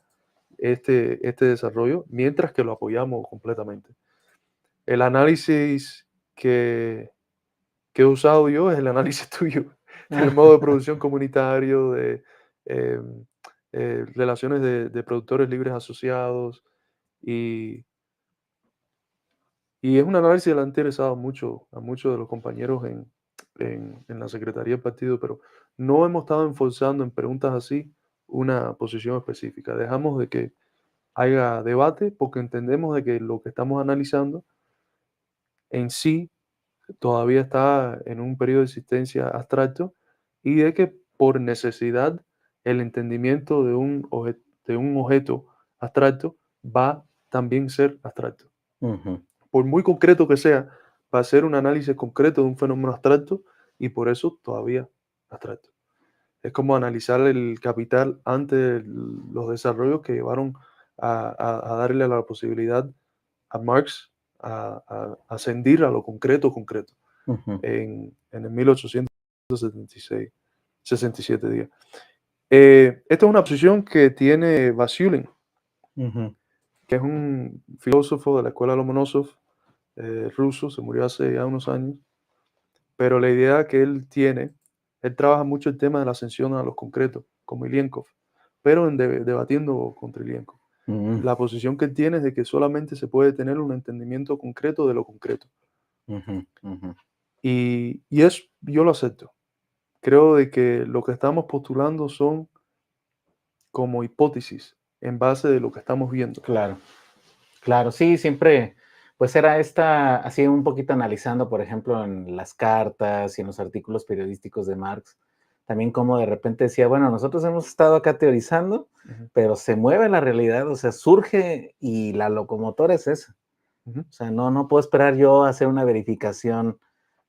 este desarrollo, mientras que lo apoyamos completamente. El análisis que he usado yo es el análisis tuyo, del modo de producción comunitario, de eh, relaciones de productores libres asociados, y, y es un análisis que le ha interesado mucho a muchos de los compañeros en la Secretaría del Partido, pero no hemos estado enforzando en preguntas así una posición específica. Dejamos de que haya debate porque entendemos de que lo que estamos analizando en sí todavía está en un periodo de existencia abstracto, y de que por necesidad el entendimiento de un objeto abstracto va también ser abstracto. Ujú. Por muy concreto que sea, va a ser un análisis concreto de un fenómeno abstracto, y por eso todavía abstracto. Es como analizar el capital ante los desarrollos que llevaron a darle la posibilidad a Marx a ascendir a lo concreto concreto Ujú. en el 1876, 67 días. Esta es una posición que tiene Bakunin, Ujú. que es un filósofo de la escuela Lomonosov, ruso, se murió hace ya unos años, pero la idea que él tiene, él trabaja mucho el tema de la ascensión a los concretos, como Ilienkov, pero debatiendo contra Ilienkov. Ujú. La posición que él tiene es de que solamente se puede tener un entendimiento concreto de lo concreto. Ujú. Ujú. Y eso yo lo acepto. Creo de que lo que estamos postulando son como hipótesis en base de lo que estamos viendo. Claro. Claro, sí, siempre, pues era esta, así un poquito analizando, por ejemplo, en las cartas y en los artículos periodísticos de Marx, también como de repente decía, bueno, nosotros hemos estado acá teorizando, Ujú, pero se mueve la realidad, o sea, surge y la locomotora es esa. ujú. O sea, no puedo esperar yo a hacer una verificación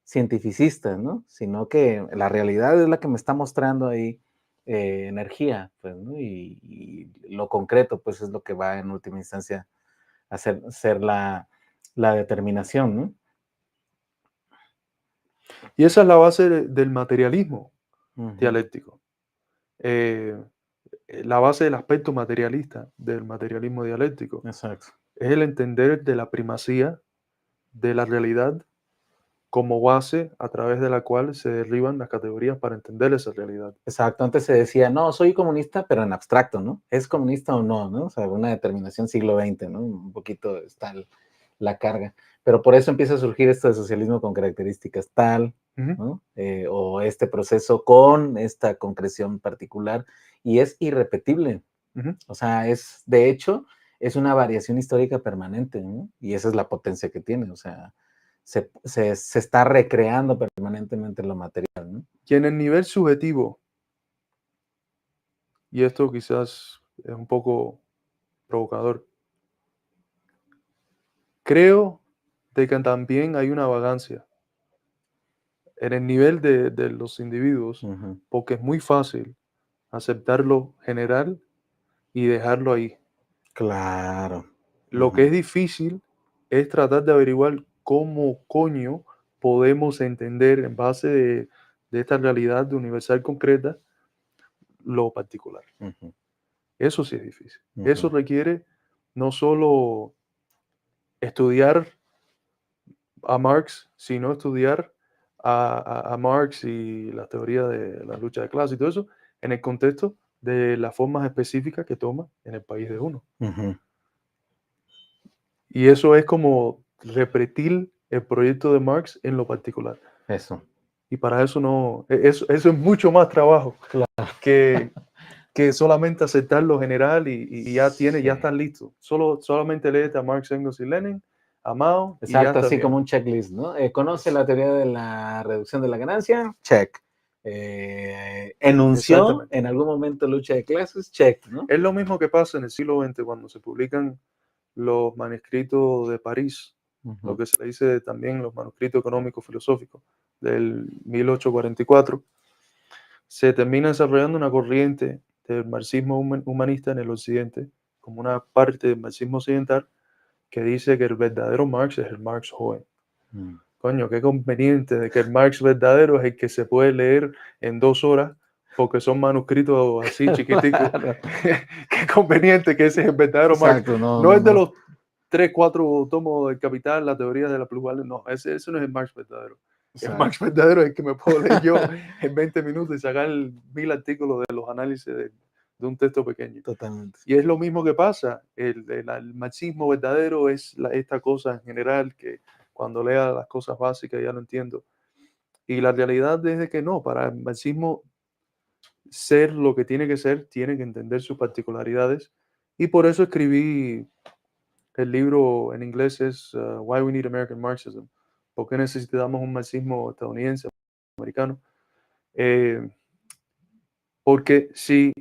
cientificista, ¿no? Sino que la realidad es la que me está mostrando ahí energía, pues, ¿no? Y lo concreto, pues, es lo que va en última instancia ser la determinación, ¿no? Y esa es la base del materialismo Ujú. dialéctico. Eh, la base del aspecto materialista del materialismo dialéctico Exacto. es el entender de la primacía de la realidad como base a través de la cual se derriban las categorías para entender esa realidad. Exacto. Antes se decía, no, soy comunista, pero en abstracto, ¿no? ¿Es comunista o no, no? O sea, una determinación siglo XX, ¿no? Un poquito está la carga. Pero por eso empieza a surgir esto de socialismo con características tal, Ujú, ¿no? O este proceso con esta concreción particular y es irrepetible. ujú. O sea, de hecho, es una variación histórica permanente, ¿no? Y esa es la potencia que tiene, o sea, se está recreando permanentemente lo material, ¿no? Y en el nivel subjetivo, y esto quizás es un poco provocador, creo de que también hay una vagancia en el nivel de los individuos, Ujú. porque es muy fácil aceptar lo general y dejarlo ahí. Claro. Lo que Ujú. es difícil es tratar de averiguar cómo coño podemos entender en base de esta realidad universal concreta lo particular. Ujú. Eso sí es difícil. Eso Ujú. requiere no solo estudiar a Marx, sino estudiar a Marx y la teoría de la lucha de clases y todo eso en el contexto de las formas específicas que toma en el país de uno. Ujú. Y eso es como repetir el proyecto de Marx en lo particular. Eso. Y para eso no, eso es mucho más trabajo Claro. que, que solamente aceptar lo general y ya Sí. estás listo. Solamente léete a Marx, Engels y Lenin, a Mao, y ya Exacto, estás así como bien. un checklist, ¿no? ¿Conoce la teoría de la reducción de la ganancia? Check. ¿Enunció Exactamente. en algún momento lucha de clases? Check, ¿no? Es lo mismo que pasa en el siglo XX cuando se publican los manuscritos de París, lo Ujú. que se le dice también los manuscritos económicos filosóficos del 1844. Se termina desarrollando una corriente del marxismo humanista en el occidente, como una parte del marxismo occidental que dice que el verdadero Marx es el Marx joven. Coño, qué conveniente de que el Marx verdadero es el que se puede leer en 2 horas porque son manuscritos así chiquiticos. Claro. Qué conveniente que ese es el verdadero Marx. Exacto, no, No no, es de no. los 3, 4 tomos del Capital, la teoría de la plusvalía. No, ese no es el Marx verdadero. El Exacto. Marx verdadero es el que me puedo leer yo en 20 minutos y sacar 1000 artículos de los análisis de un texto pequeño. Totalmente. Y es lo mismo que pasa. El marxismo verdadero es esta cosa en general que cuando lea las cosas básicas ya lo entiendo. Y la realidad es de que no, para el marxismo ser lo que tiene que ser, tiene que entender sus particularidades. Y por eso escribí el libro en inglés es Why We Need American Marxism. ¿Por qué necesitamos un marxismo estadounidense, americano? Porque si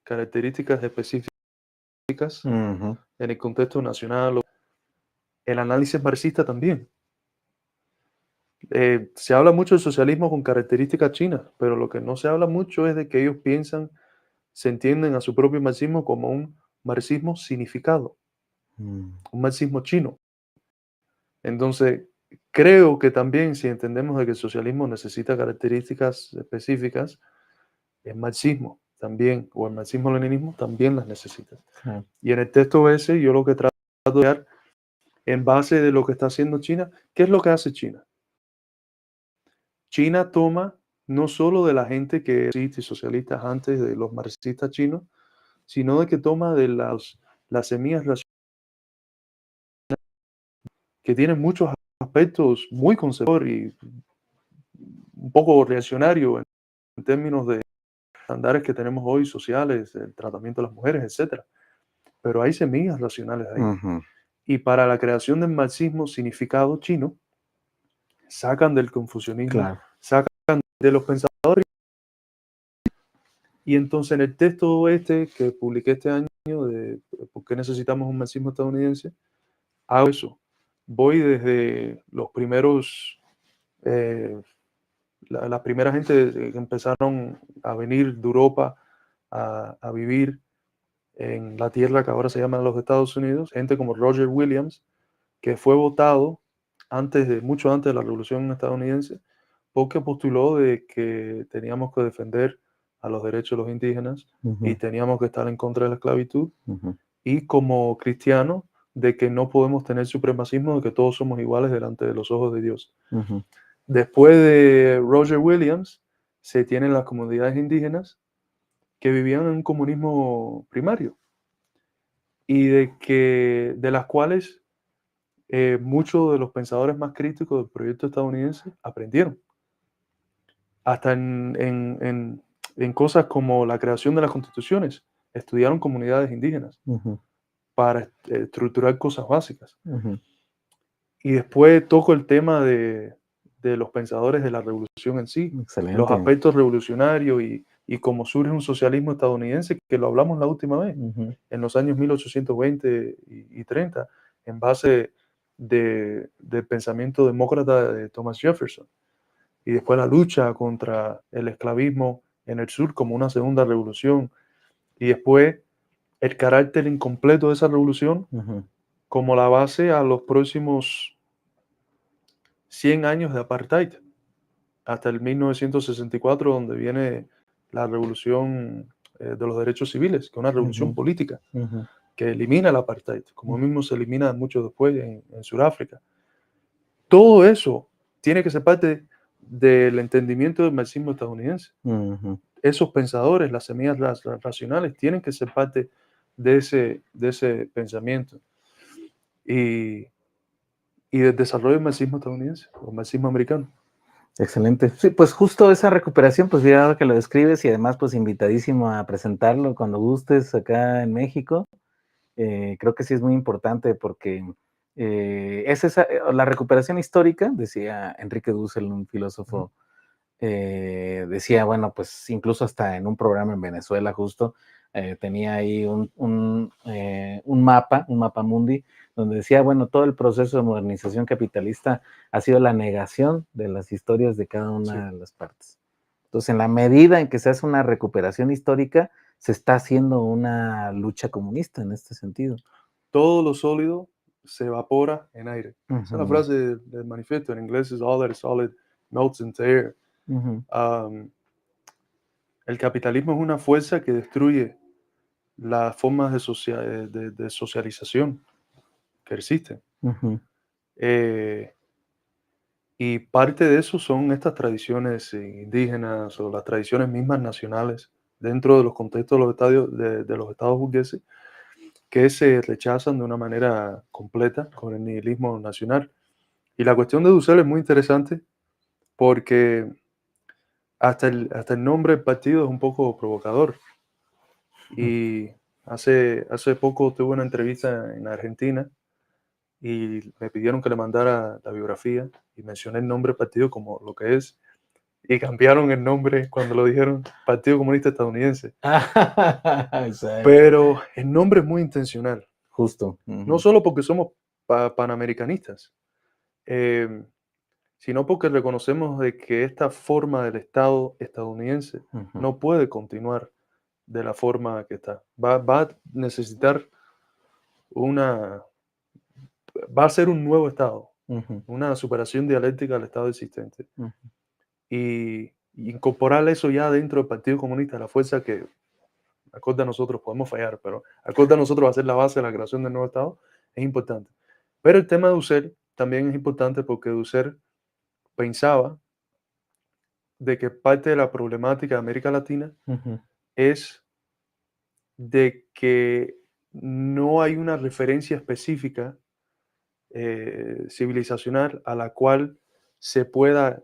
características específicas Ujú. en el contexto nacional, el análisis marxista también. Se habla mucho del socialismo con características chinas, pero lo que no se habla mucho es de que ellos piensan, se entienden a su propio marxismo como un marxismo significado, un marxismo chino. Entonces, creo que también si entendemos de que el socialismo necesita características específicas, el marxismo también, o el marxismo-leninismo también las necesita. Claro. Y en el texto ese, yo lo que trato de dar, en base de lo que está haciendo China, ¿qué es lo que hace China? China toma no solo de la gente que existe socialistas antes de los marxistas chinos, sino de que toma de las semillas que tienen muchos aspectos muy conservadores y un poco reaccionarios en términos de estándares que tenemos hoy sociales, el tratamiento de las mujeres, etcétera. Pero hay semillas racionales ahí. Ujú. Y para la creación del marxismo significado chino, sacan del confucianismo, Claro. sacan de los pensadores. Y entonces en el texto este que publiqué este año de por qué necesitamos un marxismo estadounidense, hago eso. Voy desde los primeros, las primeras gente que empezaron a venir de Europa a vivir en la tierra que ahora se llama los Estados Unidos, gente como Roger Williams, que fue votado mucho antes de la Revolución estadounidense, porque postuló de que teníamos que defender a los derechos de los indígenas y Ujú. teníamos que estar en contra de la esclavitud, Ujú. y como cristiano de que no podemos tener supremacismo, de que todos somos iguales delante de los ojos de Dios. Ujú. Después de Roger Williams, se tienen las comunidades indígenas que vivían en un comunismo primario y de las cuales muchos de los pensadores más críticos del proyecto estadounidense aprendieron. Hasta en cosas como la creación de las constituciones, estudiaron comunidades indígenas Ujú. para estructurar cosas básicas. Ujú. Y después toco el tema de los pensadores de la revolución en sí, los Excelente. aspectos revolucionarios y cómo surge un socialismo estadounidense, que lo hablamos la última vez, Ujú. en los años 1820 y 30, en base del pensamiento demócrata de Thomas Jefferson. Y después la lucha contra el esclavismo en el sur como una segunda revolución. Y después el carácter incompleto de esa revolución Ujú. como la base a los próximos 100 años de apartheid, hasta el 1964, donde viene la revolución de los derechos civiles, que es una revolución Ujú. política, Ujú. que elimina el apartheid, como mismo se elimina mucho después en Sudáfrica. Todo eso tiene que ser parte del entendimiento del marxismo estadounidense. Ujú. Esos pensadores, las semillas racionales, tienen que ser parte de ese pensamiento y del desarrollo del marxismo estadounidense o marxismo americano. Excelente. Sí, pues justo esa recuperación, pues mira, ahora que lo describes y además pues invitadísimo a presentarlo cuando gustes acá en México. Creo que sí es muy importante porque es la recuperación histórica, decía Enrique Dussel, un filósofo, decía, bueno, pues incluso hasta en un programa en Venezuela justo, tenía ahí un mapa mundi, donde decía, bueno, todo el proceso de modernización capitalista ha sido la negación de las historias de cada Sí, una de las partes. Entonces, en la medida en que se hace una recuperación histórica, se está haciendo una lucha comunista en este sentido. Todo lo sólido se evapora en aire. Esa es la Ujú, frase del manifiesto. En inglés es all that is solid melts into air. ujú, Um, el capitalismo es una fuerza que destruye las formas de socialización que existen. ujú, Eh, y parte de eso son estas tradiciones indígenas o las tradiciones mismas nacionales dentro de los contextos de los de los estados burgueses que se rechazan de una manera completa con el nihilismo nacional. Y la cuestión de Dussel es muy interesante porque hasta el nombre del partido es un poco provocador. Y hace poco tuve una entrevista en Argentina y me pidieron que le mandara la biografía y mencioné el nombre del partido como lo que es. Y cambiaron el nombre cuando lo dijeron Partido Comunista Estadounidense. Exacto. Pero el nombre es muy intencional. Justo. No Ujú, solo porque somos panamericanistas, eh, sino porque reconocemos de que esta forma del Estado estadounidense ujú, no puede continuar de la forma que está. Va a necesitar una, va a ser un nuevo Estado, ujú, una superación dialéctica del Estado existente. ujú. Y incorporar eso ya dentro del Partido Comunista, la fuerza que acorde a nosotros podemos fallar, pero acorde a nosotros va a ser la base de la creación del nuevo Estado, es importante. Pero el tema de Dussel también es importante porque Dussel pensaba de que parte de la problemática de América Latina Ujú, es de que no hay una referencia específica civilizacional a la cual se pueda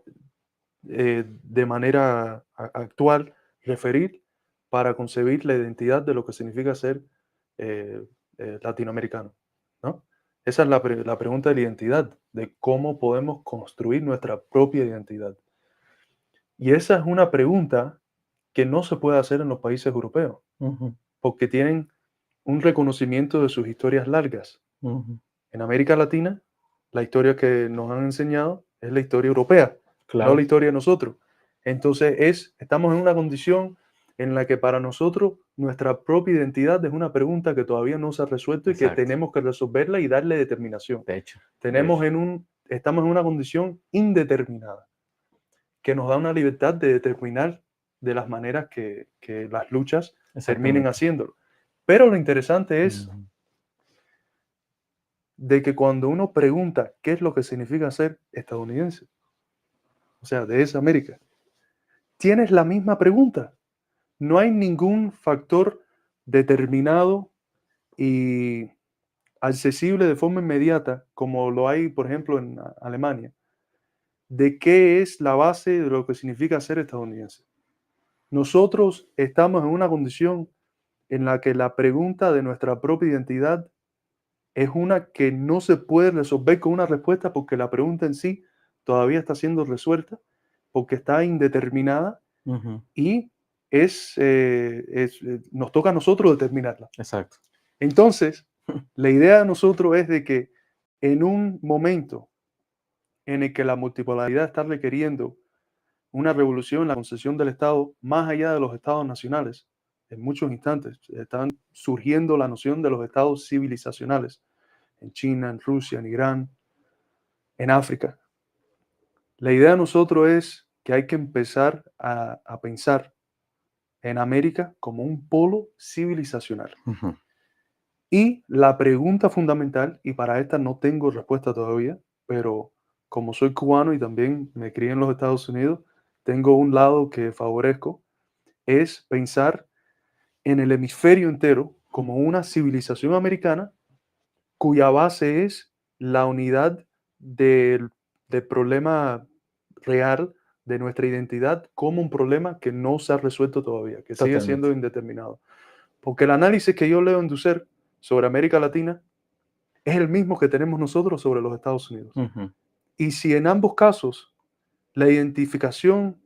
de manera actual referir para concebir la identidad de lo que significa ser eh, latinoamericano, ¿no? Esa es la pregunta de la identidad, de cómo podemos construir nuestra propia identidad. Y esa es una pregunta que no se puede hacer en los países europeos, ujú, porque tienen un reconocimiento de sus historias largas. ujú. En América Latina, la historia que nos han enseñado es la historia europea, no la Claro, historia de nosotros. Entonces estamos en una condición en la que para nosotros nuestra propia identidad es una pregunta que todavía no se ha resuelto y que exacto. tenemos que resolverla y darle determinación. De hecho, de hecho. Estamos en una condición indeterminada que nos da una libertad de determinar de las maneras que las luchas terminen Exactamente. haciéndolo. Pero lo interesante es Ujú, de que cuando uno pregunta qué es lo que significa ser estadounidense, o sea, de esa América, tienes la misma pregunta. No hay ningún factor determinado y accesible de forma inmediata, como lo hay, por ejemplo, en Alemania, de qué es la base de lo que significa ser estadounidense. Nosotros estamos en una condición en la que la pregunta de nuestra propia identidad es una que no se puede resolver con una respuesta porque la pregunta en sí todavía está siendo resuelta, porque está indeterminada ujú, y nos toca a nosotros determinarla. exacto. Entonces, la idea de nosotros es de que en un momento en el que la multipolaridad está requiriendo una revolución en la concesión del Estado más allá de los estados nacionales, en muchos instantes están surgiendo la noción de los estados civilizacionales en China, en Rusia, en Irán, en África. La idea de nosotros es que hay que empezar a pensar en América como un polo civilizacional. Ujú, Y la pregunta fundamental, y para esta no tengo respuesta todavía, pero como soy cubano y también me crié en los Estados Unidos, tengo un lado que favorezco, es pensar en el hemisferio entero como una civilización americana cuya base es la unidad del, del problema real de nuestra identidad como un problema que no se ha resuelto todavía, que sigue siendo totalmente. indeterminado. Porque el análisis que yo leo en Dussel sobre América Latina es el mismo que tenemos nosotros sobre los Estados Unidos. Ujú, Y si en ambos casos la identificación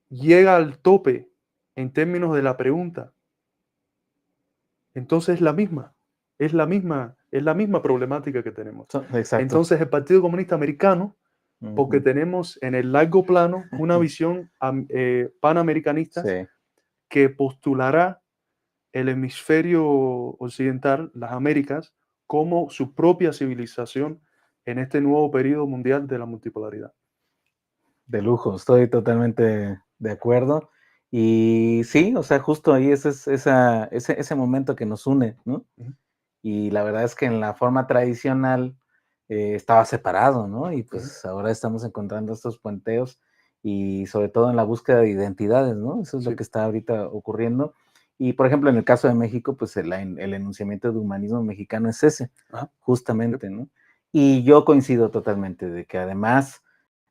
llega al tope en términos de la pregunta, entonces es la misma problemática que tenemos. exacto. Entonces el Partido Comunista Americano, porque Ujú, tenemos en el largo plano una visión panamericanista sí. que postulará el hemisferio occidental, las Américas, como su propia civilización en este nuevo periodo mundial de la multipolaridad. De lujo, estoy totalmente de acuerdo. Y sí, o sea, justo ahí ese momento que nos une, ¿no? Ujú. Y la verdad es que en la forma tradicional estaba separado, ¿no? Y Ujú. pues ahora estamos encontrando estos puenteos y sobre todo en la búsqueda de identidades, ¿no? Eso es lo Sí. que está ahorita ocurriendo. Y por ejemplo, en el caso de México, pues el enunciamiento de humanismo mexicano es ese, Ajá. Yep. justamente, ¿no? Y yo coincido totalmente de que además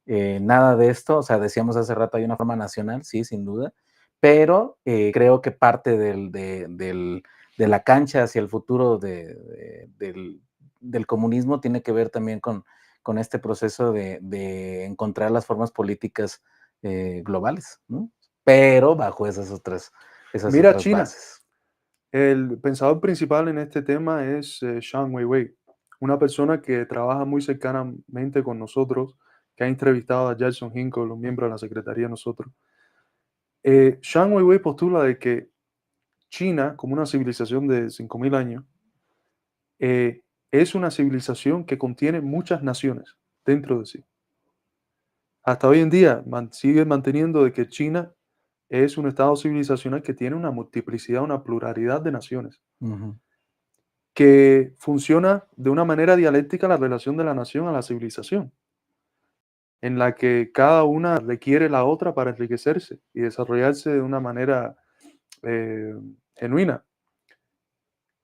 nada de esto, o sea, decíamos hace rato, hay una forma nacional, sí, sin duda, pero creo que parte de la cancha hacia el futuro del comunismo tiene que ver también con este proceso de encontrar las formas políticas globales, ¿no? Pero bajo esas Mira otras China. bases. El pensador principal en este tema es Zhang Weiwei, una persona que trabaja muy cercanamente con nosotros, que ha entrevistado a Jackson Hinkle, los miembros de la Secretaría de nosotros. Zhang Weiwei postula de que China, como una civilización de 5.000 años, eh, es una civilización que contiene muchas naciones dentro de sí. Hasta hoy en día sigue manteniendo de que China es un estado civilizacional que tiene una multiplicidad, una pluralidad de naciones, Ujú. que funciona de una manera dialéctica la relación de la nación a la civilización, en la que cada una requiere la otra para enriquecerse y desarrollarse de una manera eh, genuina.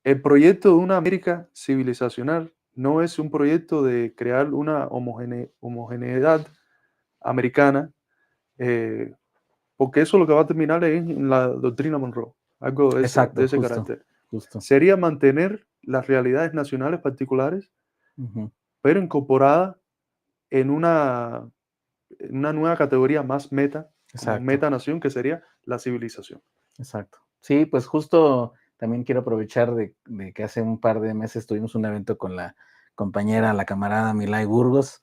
El proyecto de una América civilizacional no es un proyecto de crear una homogeneidad americana, eh, porque eso lo que va a terminar es en la doctrina Monroe, algo de Exacto, ese justo, carácter. justo. Sería mantener las realidades nacionales particulares, Ujú. pero incorporadas en una nueva categoría más meta, como Exacto. metanación, que sería la civilización. Exacto. Sí, pues justo también quiero aprovechar de que hace un par de meses tuvimos un evento con la compañera, la camarada Milay Burgos,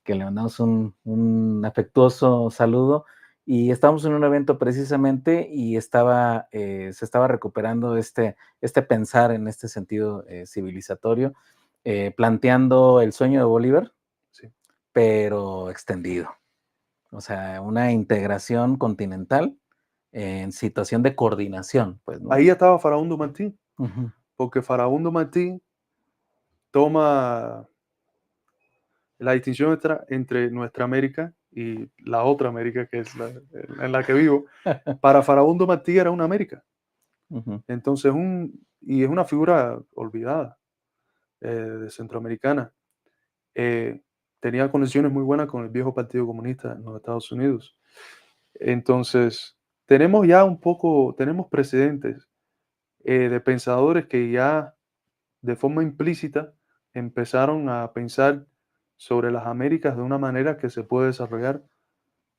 que le mandamos un afectuoso saludo. Y estábamos en un evento precisamente y se estaba recuperando este pensar en este sentido civilizatorio, planteando el sueño de Bolívar, Sí. pero extendido. O sea, una integración continental en situación de coordinación, pues, ¿no? Ahí estaba Farabundo Martí, Ujú. porque Farabundo Martí toma la distinción entre nuestra América y la otra América, que es la en la que vivo. Para Farabundo Martí era una América. Ujú. Entonces, y es una figura olvidada, de centroamericana. Eh, Tenía conexiones muy buenas con el viejo Partido Comunista en los Estados Unidos. Entonces, tenemos precedentes de pensadores que ya de forma implícita empezaron a pensar sobre las Américas de una manera que se puede desarrollar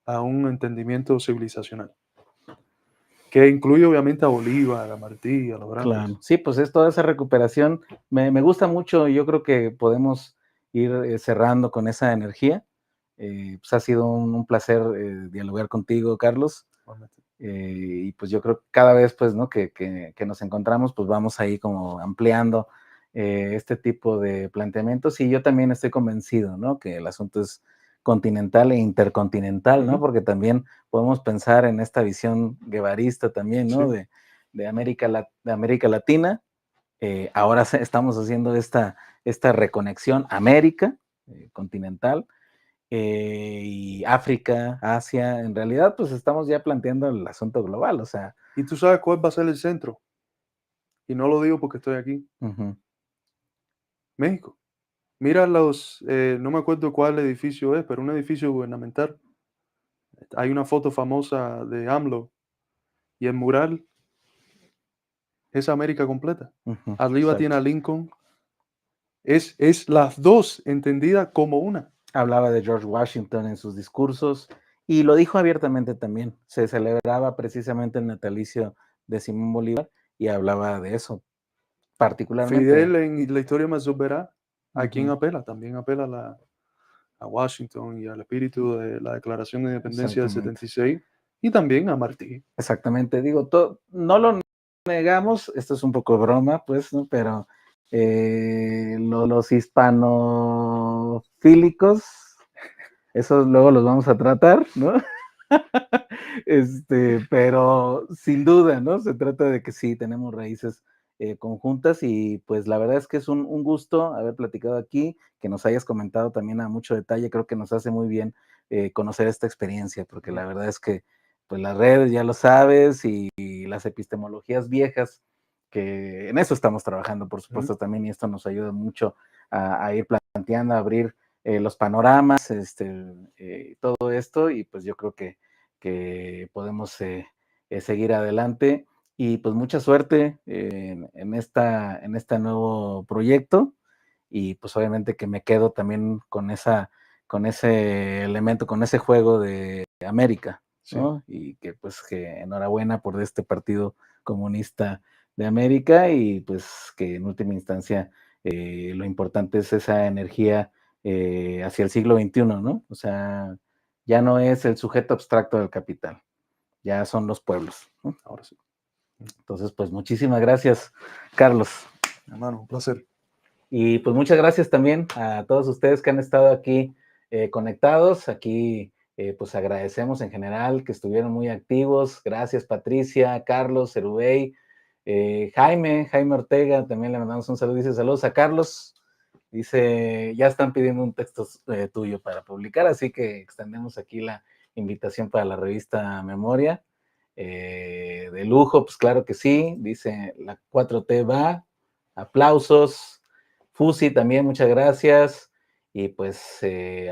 a un entendimiento civilizacional, que incluye obviamente a Bolívar, a Martí, a los grandes. Claro. Sí, pues es toda esa recuperación. Me gusta mucho, yo creo que podemos ir cerrando con esa energía. Pues ha sido un placer dialogar contigo, Carlos. Y pues yo creo que cada vez pues, ¿no? que nos encontramos, pues vamos ahí como ampliando este tipo de planteamientos. Y yo también estoy convencido, ¿no? Que el asunto es continental e intercontinental, ¿no? Ujú. Porque también podemos pensar en esta visión guevarista también, ¿no? Sí. De de América Latina. Ahora estamos haciendo esta reconexión América continental y África, Asia. En realidad, pues estamos ya planteando el asunto global, o sea, ¿Y tú sabes cuál va a ser el centro? Y no lo digo porque estoy aquí. ujú, México. Mira no me acuerdo cuál edificio es, pero un edificio gubernamental. Hay una foto famosa de AMLO y el mural es América completa. ujú, Arriba tiene exacto. a Lincoln. Es las dos entendidas como una. Hablaba de George Washington en sus discursos y lo dijo abiertamente también. Se celebraba precisamente el natalicio de Simón Bolívar y hablaba de eso, particularmente. Fidel en la historia más verá a quién Ujú, apela. También apela a Washington y al espíritu de la Declaración de Independencia del exactamente. 76 y también a Martí. Exactamente. Digo, no lo negamos, esto es un poco broma, pues, ¿no? Pero los hispanofílicos, esos luego los vamos a tratar, ¿no? Pero sin duda, ¿no? Se trata de que sí, tenemos raíces conjuntas y pues la verdad es que es un gusto haber platicado aquí, que nos hayas comentado también a mucho detalle, creo que nos hace muy bien conocer esta experiencia, porque la verdad es que pues las redes, ya lo sabes, y las epistemologías viejas, que en eso estamos trabajando, por supuesto, también, y esto nos ayuda mucho a ir planteando, a abrir los panoramas, todo esto, y pues yo creo que podemos seguir adelante. Y pues mucha suerte en este nuevo proyecto. Y pues obviamente que me quedo también con ese elemento, con ese juego de América, ¿no? Sí. Y que pues que enhorabuena por este Partido Comunista de América y pues que en última instancia lo importante es esa energía hacia el siglo XXI, ¿no? O sea, ya no es el sujeto abstracto del capital, ya son los pueblos, ¿no? Ahora sí. Entonces, pues muchísimas gracias, Carlos. Hermano, un placer. Y pues muchas gracias también a todos ustedes que han estado aquí conectados. Aquí pues agradecemos en general que estuvieron muy activos. Gracias Patricia, Carlos, Cerubey, Jaime Ortega, también le mandamos un saludo. Dice saludos a Carlos. Dice, ya están pidiendo un texto tuyo para publicar, así que extendemos aquí la invitación para la revista Memoria. De lujo, pues claro que sí. Dice, la 4T va. Aplausos. Fusi también, muchas gracias. Y pues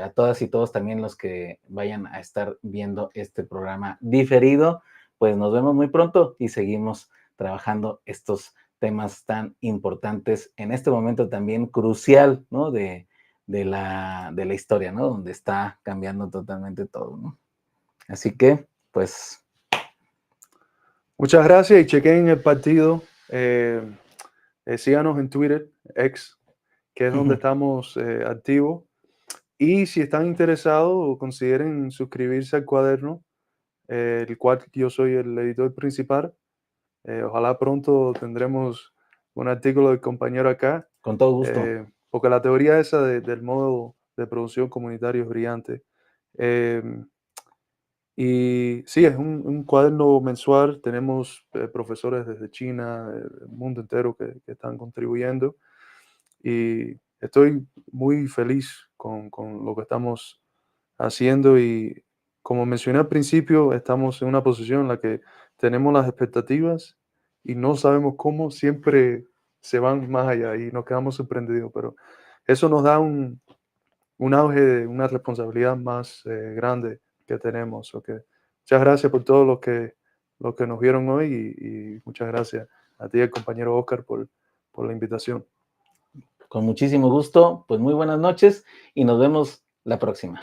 a todas y todos también los que vayan a estar viendo este programa diferido, pues nos vemos muy pronto y seguimos trabajando estos temas tan importantes en este momento también crucial, ¿no? De la historia, ¿no? Donde está cambiando totalmente todo, ¿no? Así que, pues... Muchas gracias y chequen el partido. Síganos en Twitter, X, que es donde estamos activos. Y si están interesados, consideren suscribirse al cuaderno, el cual yo soy el editor principal. Ojalá pronto tendremos un artículo del compañero acá. Con todo gusto. Porque la teoría esa del modo de producción comunitario es brillante. Y sí, es un cuaderno mensual. Tenemos profesores desde China, el mundo entero que están contribuyendo. Y estoy muy feliz con lo que estamos haciendo. Y como mencioné al principio, estamos en una posición en la que tenemos las expectativas y no sabemos cómo, siempre se van más allá y nos quedamos sorprendidos. Pero eso nos da un auge, una responsabilidad más grande que tenemos. Okay. Muchas gracias por todos los que nos vieron hoy y muchas gracias a ti, el compañero Oscar, por la invitación. Con muchísimo gusto, pues muy buenas noches y nos vemos la próxima.